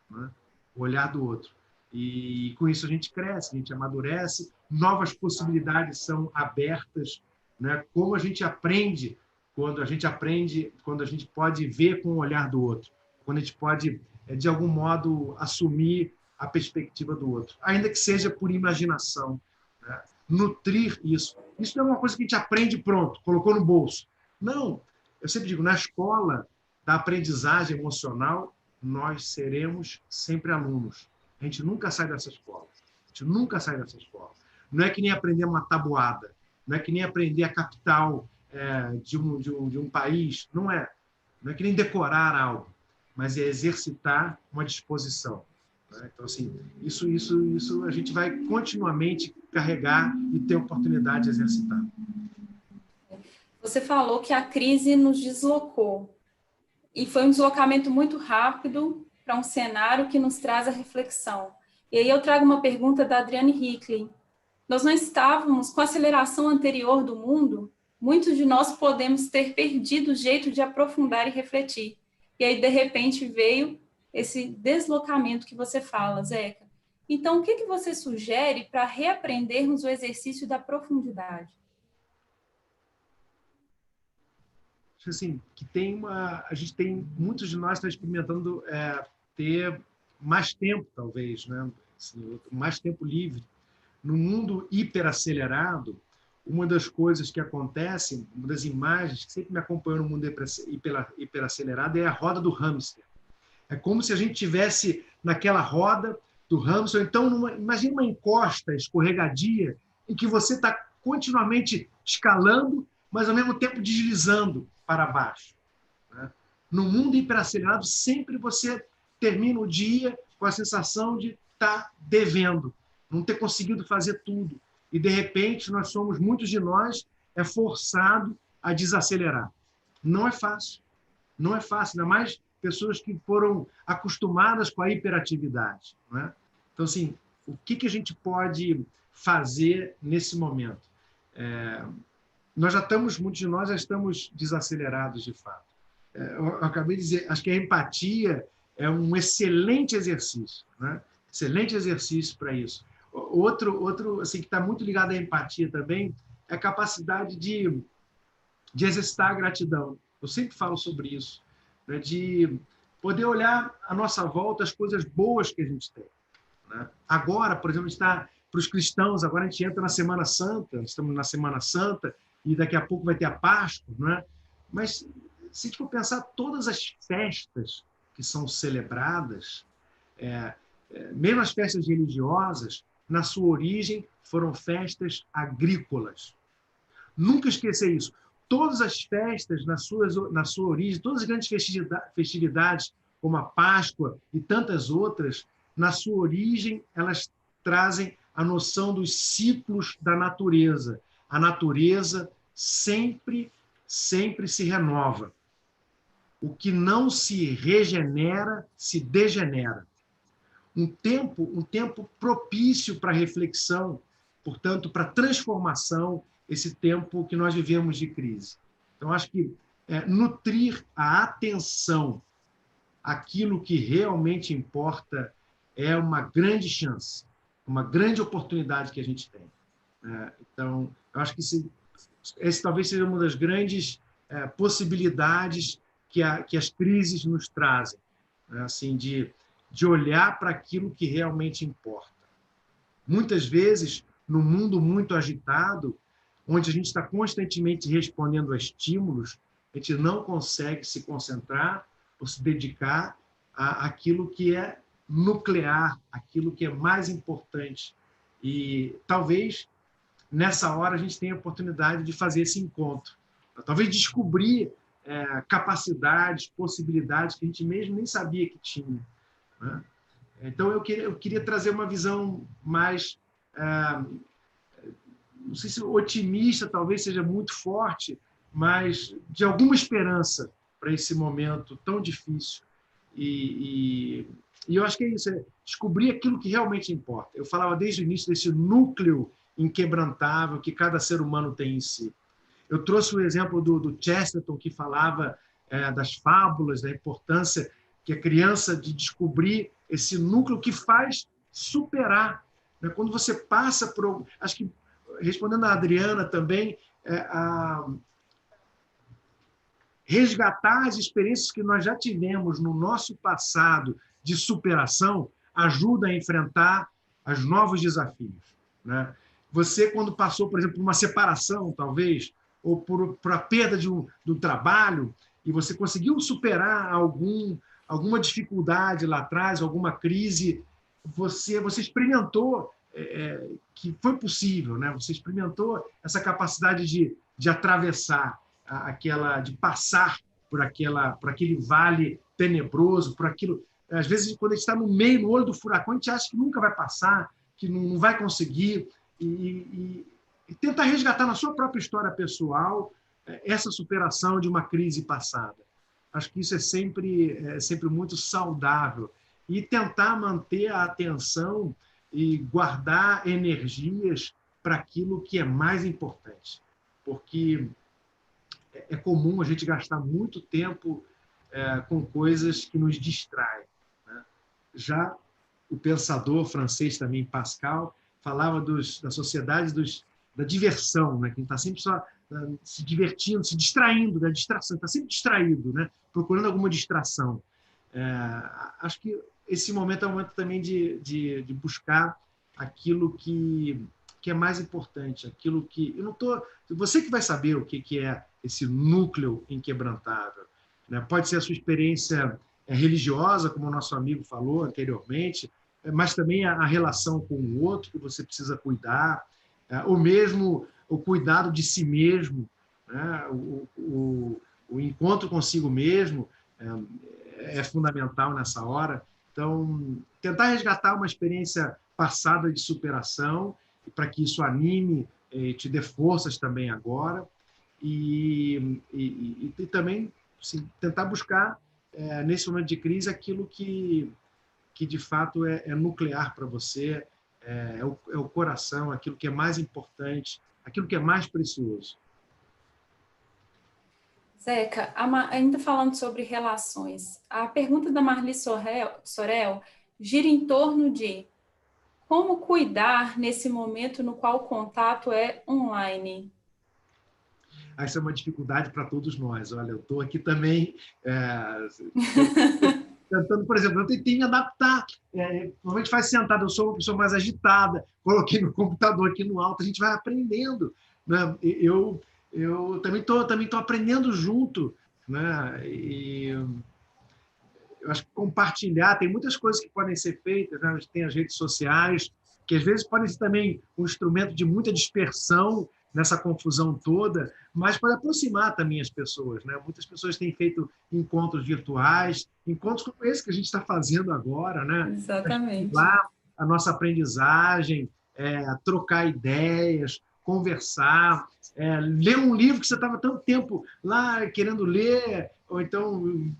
Né? O olhar do outro. E com isso a gente cresce, a gente amadurece, novas possibilidades são abertas. Né? Como a gente aprende quando a gente pode ver com o olhar do outro, quando a gente pode, de algum modo, assumir a perspectiva do outro, ainda que seja por imaginação, né? Nutrir isso. Isso não é uma coisa que a gente aprende pronto, colocou no bolso. Não, eu sempre digo, na escola da aprendizagem emocional, nós seremos sempre alunos. A gente nunca sai dessa escola. A gente nunca sai dessa escola. Não é que nem aprender uma tabuada, não é que nem aprender a capital de um país, não é que nem decorar algo, mas é exercitar uma disposição. Né? Então, isso a gente vai continuamente carregar e ter oportunidade de exercitar. Você falou que a crise nos deslocou, e foi um deslocamento muito rápido para um cenário que nos traz a reflexão. E aí eu trago uma pergunta da Adriane Hickley. Nós não estávamos com a aceleração anterior do mundo? Muitos de nós podemos ter perdido o jeito de aprofundar e refletir. E aí, de repente, veio esse deslocamento que você fala, Zeca. Então, o que você sugere para reaprendermos o exercício da profundidade? Assim, que a gente tem, muitos de nós estão experimentando ter mais tempo, talvez, né? Assim, mais tempo livre. No mundo hiperacelerado, uma das coisas que acontece, uma das imagens que sempre me acompanhou no mundo hiperacelerado é a roda do hamster. É como se a gente tivesse naquela roda do hamster, ou então imagina uma encosta escorregadia em que você está continuamente escalando, mas ao mesmo tempo deslizando para baixo. Né? No mundo hiperacelerado, sempre você termina o dia com a sensação de estar devendo, não ter conseguido fazer tudo. E, de repente, muitos de nós, é forçado a desacelerar. Não é fácil. Não é fácil, ainda mais pessoas que foram acostumadas com a hiperatividade. Não é? Então, assim, o que a gente pode fazer nesse momento? Muitos de nós já estamos desacelerados, de fato. Eu acabei de dizer, acho que a empatia é um excelente exercício, né? Excelente exercício para isso. Outro assim, que está muito ligado à empatia também é a capacidade de exercitar a gratidão. Eu sempre falo sobre isso, né? De poder olhar à nossa volta as coisas boas que a gente tem. Né? Agora, por exemplo, está para os cristãos, agora a gente entra na Semana Santa, estamos na Semana Santa, e daqui a pouco vai ter a Páscoa, não é? Mas, se a gente for pensar, todas as festas que são celebradas, mesmo as festas religiosas, na sua origem, foram festas agrícolas. Nunca esquecer isso. Todas as festas, na sua origem, todas as grandes festividades, como a Páscoa e tantas outras, na sua origem, elas trazem a noção dos ciclos da natureza. A natureza sempre se renova. O que não se regenera, se degenera. Um tempo propício para reflexão, portanto, para transformação, esse tempo que nós vivemos de crise. Então, acho que nutrir a atenção àquilo que realmente importa é uma grande chance, uma grande oportunidade que a gente tem. Então, eu acho que esse talvez seja uma das grandes possibilidades que as crises nos trazem, né? Assim, de olhar para aquilo que realmente importa. Muitas vezes, no mundo muito agitado, onde a gente está constantemente respondendo a estímulos, a gente não consegue se concentrar ou se dedicar àquilo que é nuclear, aquilo que é mais importante. E talvez nessa hora a gente tenha a oportunidade de fazer esse encontro, talvez descobrir capacidades, possibilidades que a gente mesmo nem sabia que tinha. Né? Então, eu queria trazer uma visão mais, não sei se otimista, talvez seja muito forte, mas de alguma esperança para esse momento tão difícil. E eu acho que é isso, descobrir aquilo que realmente importa. Eu falava desde o início desse núcleo inquebrantável que cada ser humano tem em si. Eu trouxe o exemplo do Chesterton, que falava das fábulas, da importância que a criança de descobrir esse núcleo que faz superar. Né? Quando você passa por... Acho que, respondendo a Adriana também, resgatar as experiências que nós já tivemos no nosso passado de superação ajuda a enfrentar os novos desafios. Né? Você, quando passou, por exemplo, por uma separação, talvez, ou por a perda do trabalho, e você conseguiu superar alguma dificuldade lá atrás, alguma crise, você experimentou que foi possível, né? Você experimentou essa capacidade de atravessar de passar por aquele vale tenebroso, por aquilo. Às vezes, quando a gente está no olho do furacão, a gente acha que nunca vai passar, que não vai conseguir, e tentar resgatar na sua própria história pessoal essa superação de uma crise passada. Acho que isso é sempre muito saudável. E tentar manter a atenção e guardar energias para aquilo que é mais importante. Porque é comum a gente gastar muito tempo com coisas que nos distraem, né? Já o pensador francês também, Pascal, falava da sociedade da diversão, né? Quem está sempre só se divertindo, se distraindo, da distração, está sempre distraído, né? Procurando alguma distração. Acho que esse momento é um momento também de buscar aquilo que é mais importante, aquilo que... Eu não tô, você que vai saber o que é esse núcleo inquebrantável, né? Pode ser a sua experiência religiosa, como o nosso amigo falou anteriormente, mas também a relação com o outro que você precisa cuidar, ou mesmo o cuidado de si mesmo, né? O encontro consigo mesmo é fundamental nessa hora. Então, tentar resgatar uma experiência passada de superação, para que isso anime e te dê forças também agora, e também assim, tentar buscar, nesse momento de crise, aquilo que de fato é nuclear para você, é o coração, aquilo que é mais importante, aquilo que é mais precioso. Zeca, ainda falando sobre relações, a pergunta da Marli Sorel gira em torno de como cuidar nesse momento no qual o contato é online. Essa é uma dificuldade para todos nós. Olha, eu estou aqui também tentando, por exemplo, eu tentei me adaptar. Normalmente faz sentado, eu sou uma pessoa mais agitada, coloquei meu computador aqui no alto, a gente vai aprendendo, né? Eu também tô aprendendo junto, né? E eu acho que compartilhar, tem muitas coisas que podem ser feitas, né? Tem as redes sociais, que às vezes podem ser também um instrumento de muita dispersão nessa confusão toda, mas pode aproximar também as pessoas, né? Muitas pessoas têm feito encontros virtuais, encontros como esse que a gente está fazendo agora, né? Exatamente. Lá a nossa aprendizagem, trocar ideias, conversar, ler um livro que você estava tanto tempo lá querendo ler, ou então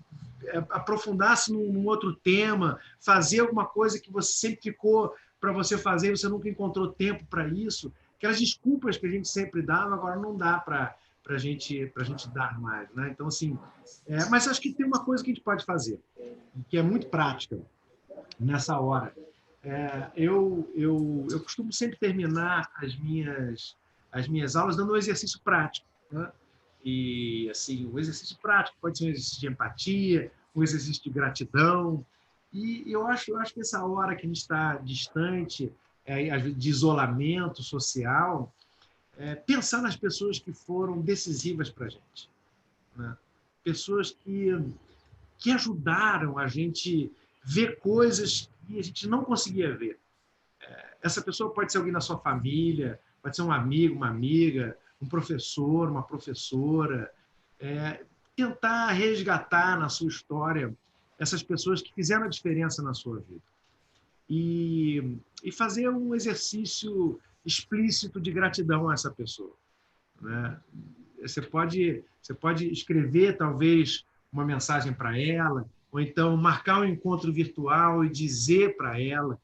aprofundar-se num outro tema, fazer alguma coisa que você sempre ficou para você fazer e você nunca encontrou tempo para isso. Aquelas desculpas que a gente sempre dava, agora não dá para a gente dar mais, né? Então, assim, mas acho que tem uma coisa que a gente pode fazer, que é muito prática nessa hora. Eu costumo sempre terminar as minhas aulas dando um exercício prático, né? E assim, um exercício prático pode ser um exercício de empatia, um exercício de gratidão. E eu acho que essa hora que a gente está distante, de isolamento social, pensar nas pessoas que foram decisivas para a gente, né? Pessoas que ajudaram a gente ver coisas que a gente não conseguia ver. Essa pessoa pode ser alguém da sua família, pode ser um amigo, uma amiga, um professor, uma professora. Tentar resgatar na sua história essas pessoas que fizeram a diferença na sua vida. E fazer um exercício explícito de gratidão a essa pessoa, né? Você pode escrever, talvez, uma mensagem para ela, ou então marcar um encontro virtual e dizer para ela.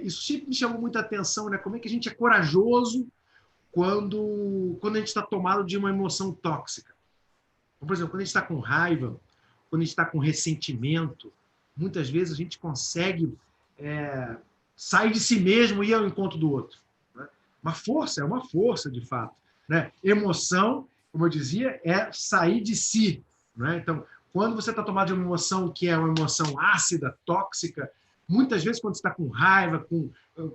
Isso sempre me chamou muita atenção, né? Como é que a gente é corajoso quando a gente está tomado de uma emoção tóxica. Por exemplo, quando a gente está com raiva, quando a gente está com ressentimento, muitas vezes a gente consegue sair de si mesmo e ir ao encontro do outro, né? É uma força, de fato, né? Emoção, como eu dizia, é sair de si, né? Então, quando você está tomado de uma emoção que é uma emoção ácida, tóxica, muitas vezes, quando você está com raiva, com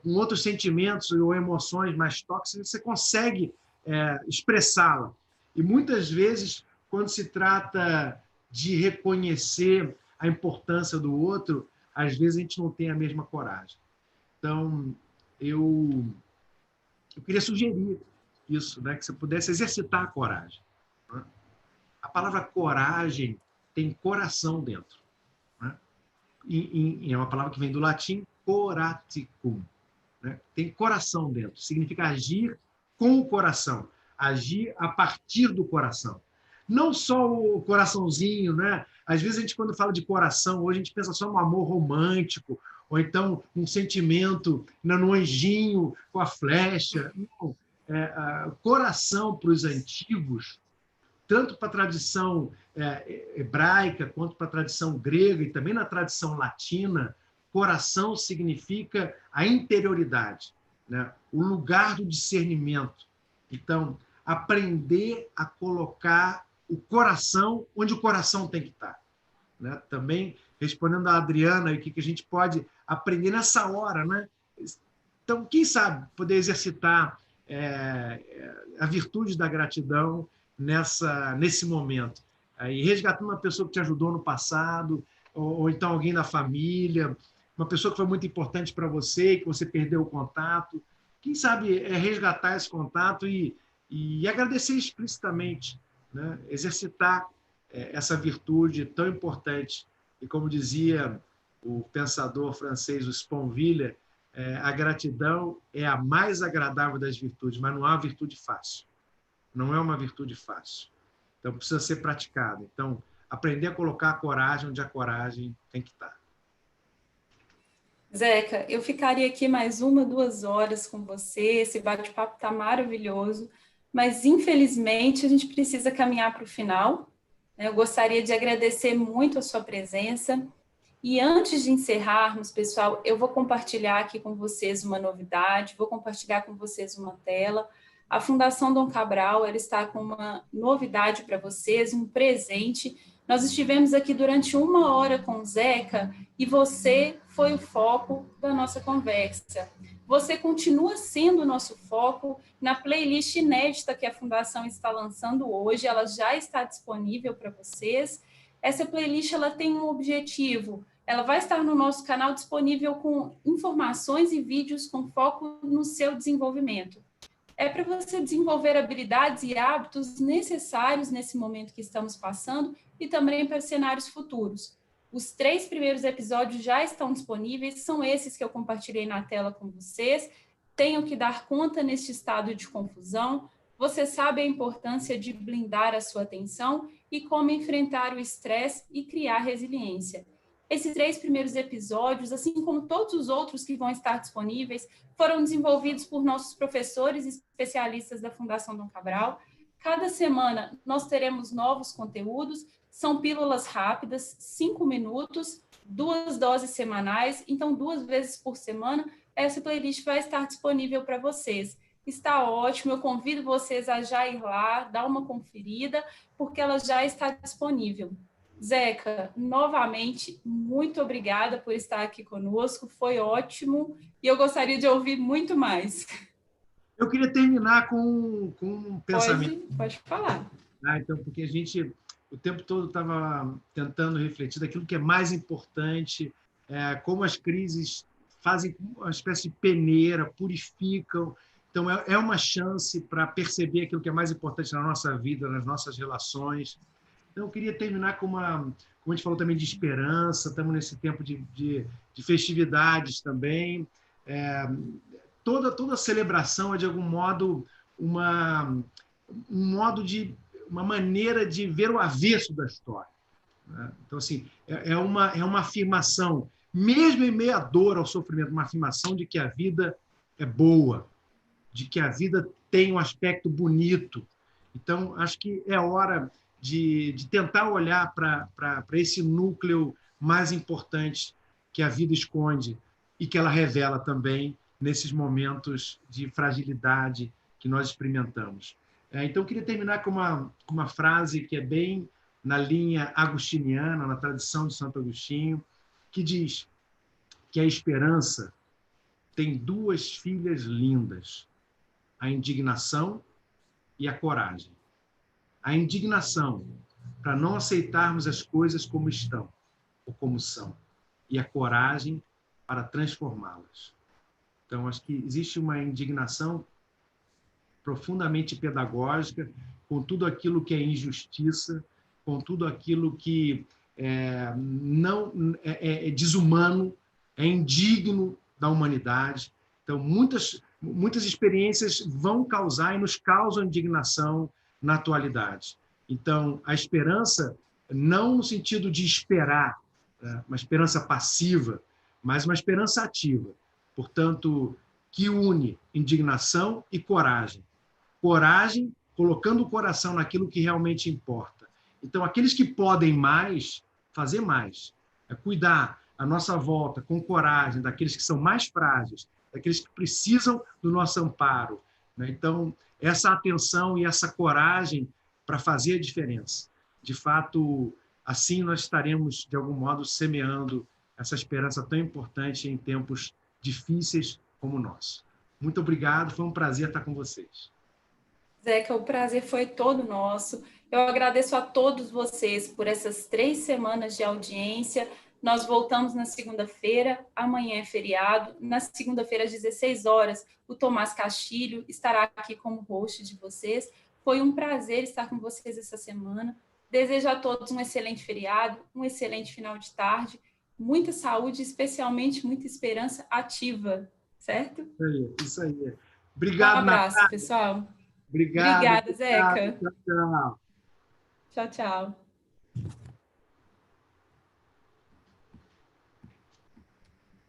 outros sentimentos ou emoções mais tóxicas, você consegue expressá-la. E muitas vezes, quando se trata de reconhecer a importância do outro, às vezes a gente não tem a mesma coragem. Então, eu queria sugerir isso, né? Que você pudesse exercitar a coragem, né? A palavra coragem tem coração dentro, né? E é uma palavra que vem do latim coraticum, né? Tem coração dentro, significa agir com o coração, agir a partir do coração. Não só o coraçãozinho, né? Às vezes a gente, quando fala de coração, hoje a gente pensa só no amor romântico, ou então um sentimento no anjinho com a flecha. Não. Coração para os antigos, tanto para a tradição hebraica quanto para a tradição grega e também na tradição latina, coração significa a interioridade, né? O lugar do discernimento. Então, aprender a colocar o coração onde o coração tem que estar, né? Também, respondendo a Adriana, o que a gente pode aprender nessa hora, né? Então, quem sabe poder exercitar a virtude da gratidão nesse momento. E resgatando uma pessoa que te ajudou no passado, ou então alguém da família, uma pessoa que foi muito importante para você, que você perdeu o contato. Quem sabe resgatar esse contato e agradecer explicitamente, né? Exercitar essa virtude tão importante. E como dizia o pensador francês, o Sponville, a gratidão é a mais agradável das virtudes, mas não há virtude fácil. Não é uma virtude fácil. Então, precisa ser praticado. Então, aprender a colocar a coragem onde a coragem tem que estar. Zeca, eu ficaria aqui mais 1, 2 horas com você, esse bate-papo está maravilhoso, mas, infelizmente, a gente precisa caminhar para o final. Eu gostaria de agradecer muito a sua presença. E antes de encerrarmos, pessoal, eu vou compartilhar aqui com vocês uma novidade, vou compartilhar com vocês uma tela. A Fundação Dom Cabral, ela está com uma novidade para vocês, um presente. Nós estivemos aqui durante 1 hora com o Zeca e você foi o foco da nossa conversa. Você continua sendo o nosso foco na playlist inédita que a Fundação está lançando hoje, ela já está disponível para vocês. Essa playlist ela tem um objetivo, ela vai estar no nosso canal disponível com informações e vídeos com foco no seu desenvolvimento. É para você desenvolver habilidades e hábitos necessários nesse momento que estamos passando e também para cenários futuros. Os 3 primeiros episódios já estão disponíveis, são esses que eu compartilhei na tela com vocês. Tenho que dar conta neste estado de confusão. Você sabe a importância de blindar a sua atenção e como enfrentar o estresse e criar resiliência. Esses 3 primeiros episódios, assim como todos os outros que vão estar disponíveis, foram desenvolvidos por nossos professores e especialistas da Fundação Dom Cabral. Cada semana nós teremos novos conteúdos, são pílulas rápidas, 5 minutos, 2 doses semanais, então 2 vezes por semana, essa playlist vai estar disponível para vocês. Está ótimo, eu convido vocês a já ir lá, dar uma conferida, porque ela já está disponível. Zeca, novamente, muito obrigada por estar aqui conosco, foi ótimo, e eu gostaria de ouvir muito mais. Eu queria terminar com um pensamento. Pode falar. Então, porque a gente, o tempo todo, estava tentando refletir daquilo que é mais importante, como as crises fazem uma espécie de peneira, purificam. Então, é uma chance para perceber aquilo que é mais importante na nossa vida, nas nossas relações. Então, eu queria terminar como a gente falou também de esperança, estamos nesse tempo de festividades também. Toda celebração é, de algum modo, uma maneira de ver o avesso da história, né? Então, assim, é uma afirmação, mesmo em meio à dor, ao sofrimento, uma afirmação de que a vida é boa, de que a vida tem um aspecto bonito. Então, acho que é hora de tentar olhar para esse núcleo mais importante que a vida esconde e que ela revela também nesses momentos de fragilidade que nós experimentamos. Então, eu queria terminar com uma frase que é bem na linha agostiniana, na tradição de Santo Agostinho, que diz que a esperança tem 2 filhas lindas, a indignação e a coragem. A indignação, para não aceitarmos as coisas como estão ou como são, e a coragem para transformá-las. Então, acho que existe uma indignação profundamente pedagógica com tudo aquilo que é injustiça, com tudo aquilo que não é desumano, é indigno da humanidade. Então, muitas muitas experiências vão causar e nos causam indignação na atualidade. Então, a esperança, não no sentido de esperar, né, uma esperança passiva, mas uma esperança ativa. Portanto, que une indignação e coragem. Coragem, colocando o coração naquilo que realmente importa. Então, aqueles que podem mais, fazer mais. É cuidar à nossa volta com coragem daqueles que são mais frágeis, daqueles que precisam do nosso amparo, né? Então, essa atenção e essa coragem para fazer a diferença. De fato, assim nós estaremos, de algum modo, semeando essa esperança tão importante em tempos difíceis como o nosso. Muito obrigado, foi um prazer estar com vocês. Zeca, o prazer foi todo nosso. Eu agradeço a todos vocês por essas 3 semanas de audiência. Nós voltamos na segunda-feira, amanhã é feriado. Na segunda-feira, às 16 horas, o Tomás Castilho estará aqui como host de vocês. Foi um prazer estar com vocês essa semana. Desejo a todos um excelente feriado, um excelente final de tarde, muita saúde, especialmente muita esperança ativa, certo? Isso aí. Um abraço, pessoal. Obrigado. Obrigada, Zeca. Tchau, tchau. Tchau, tchau.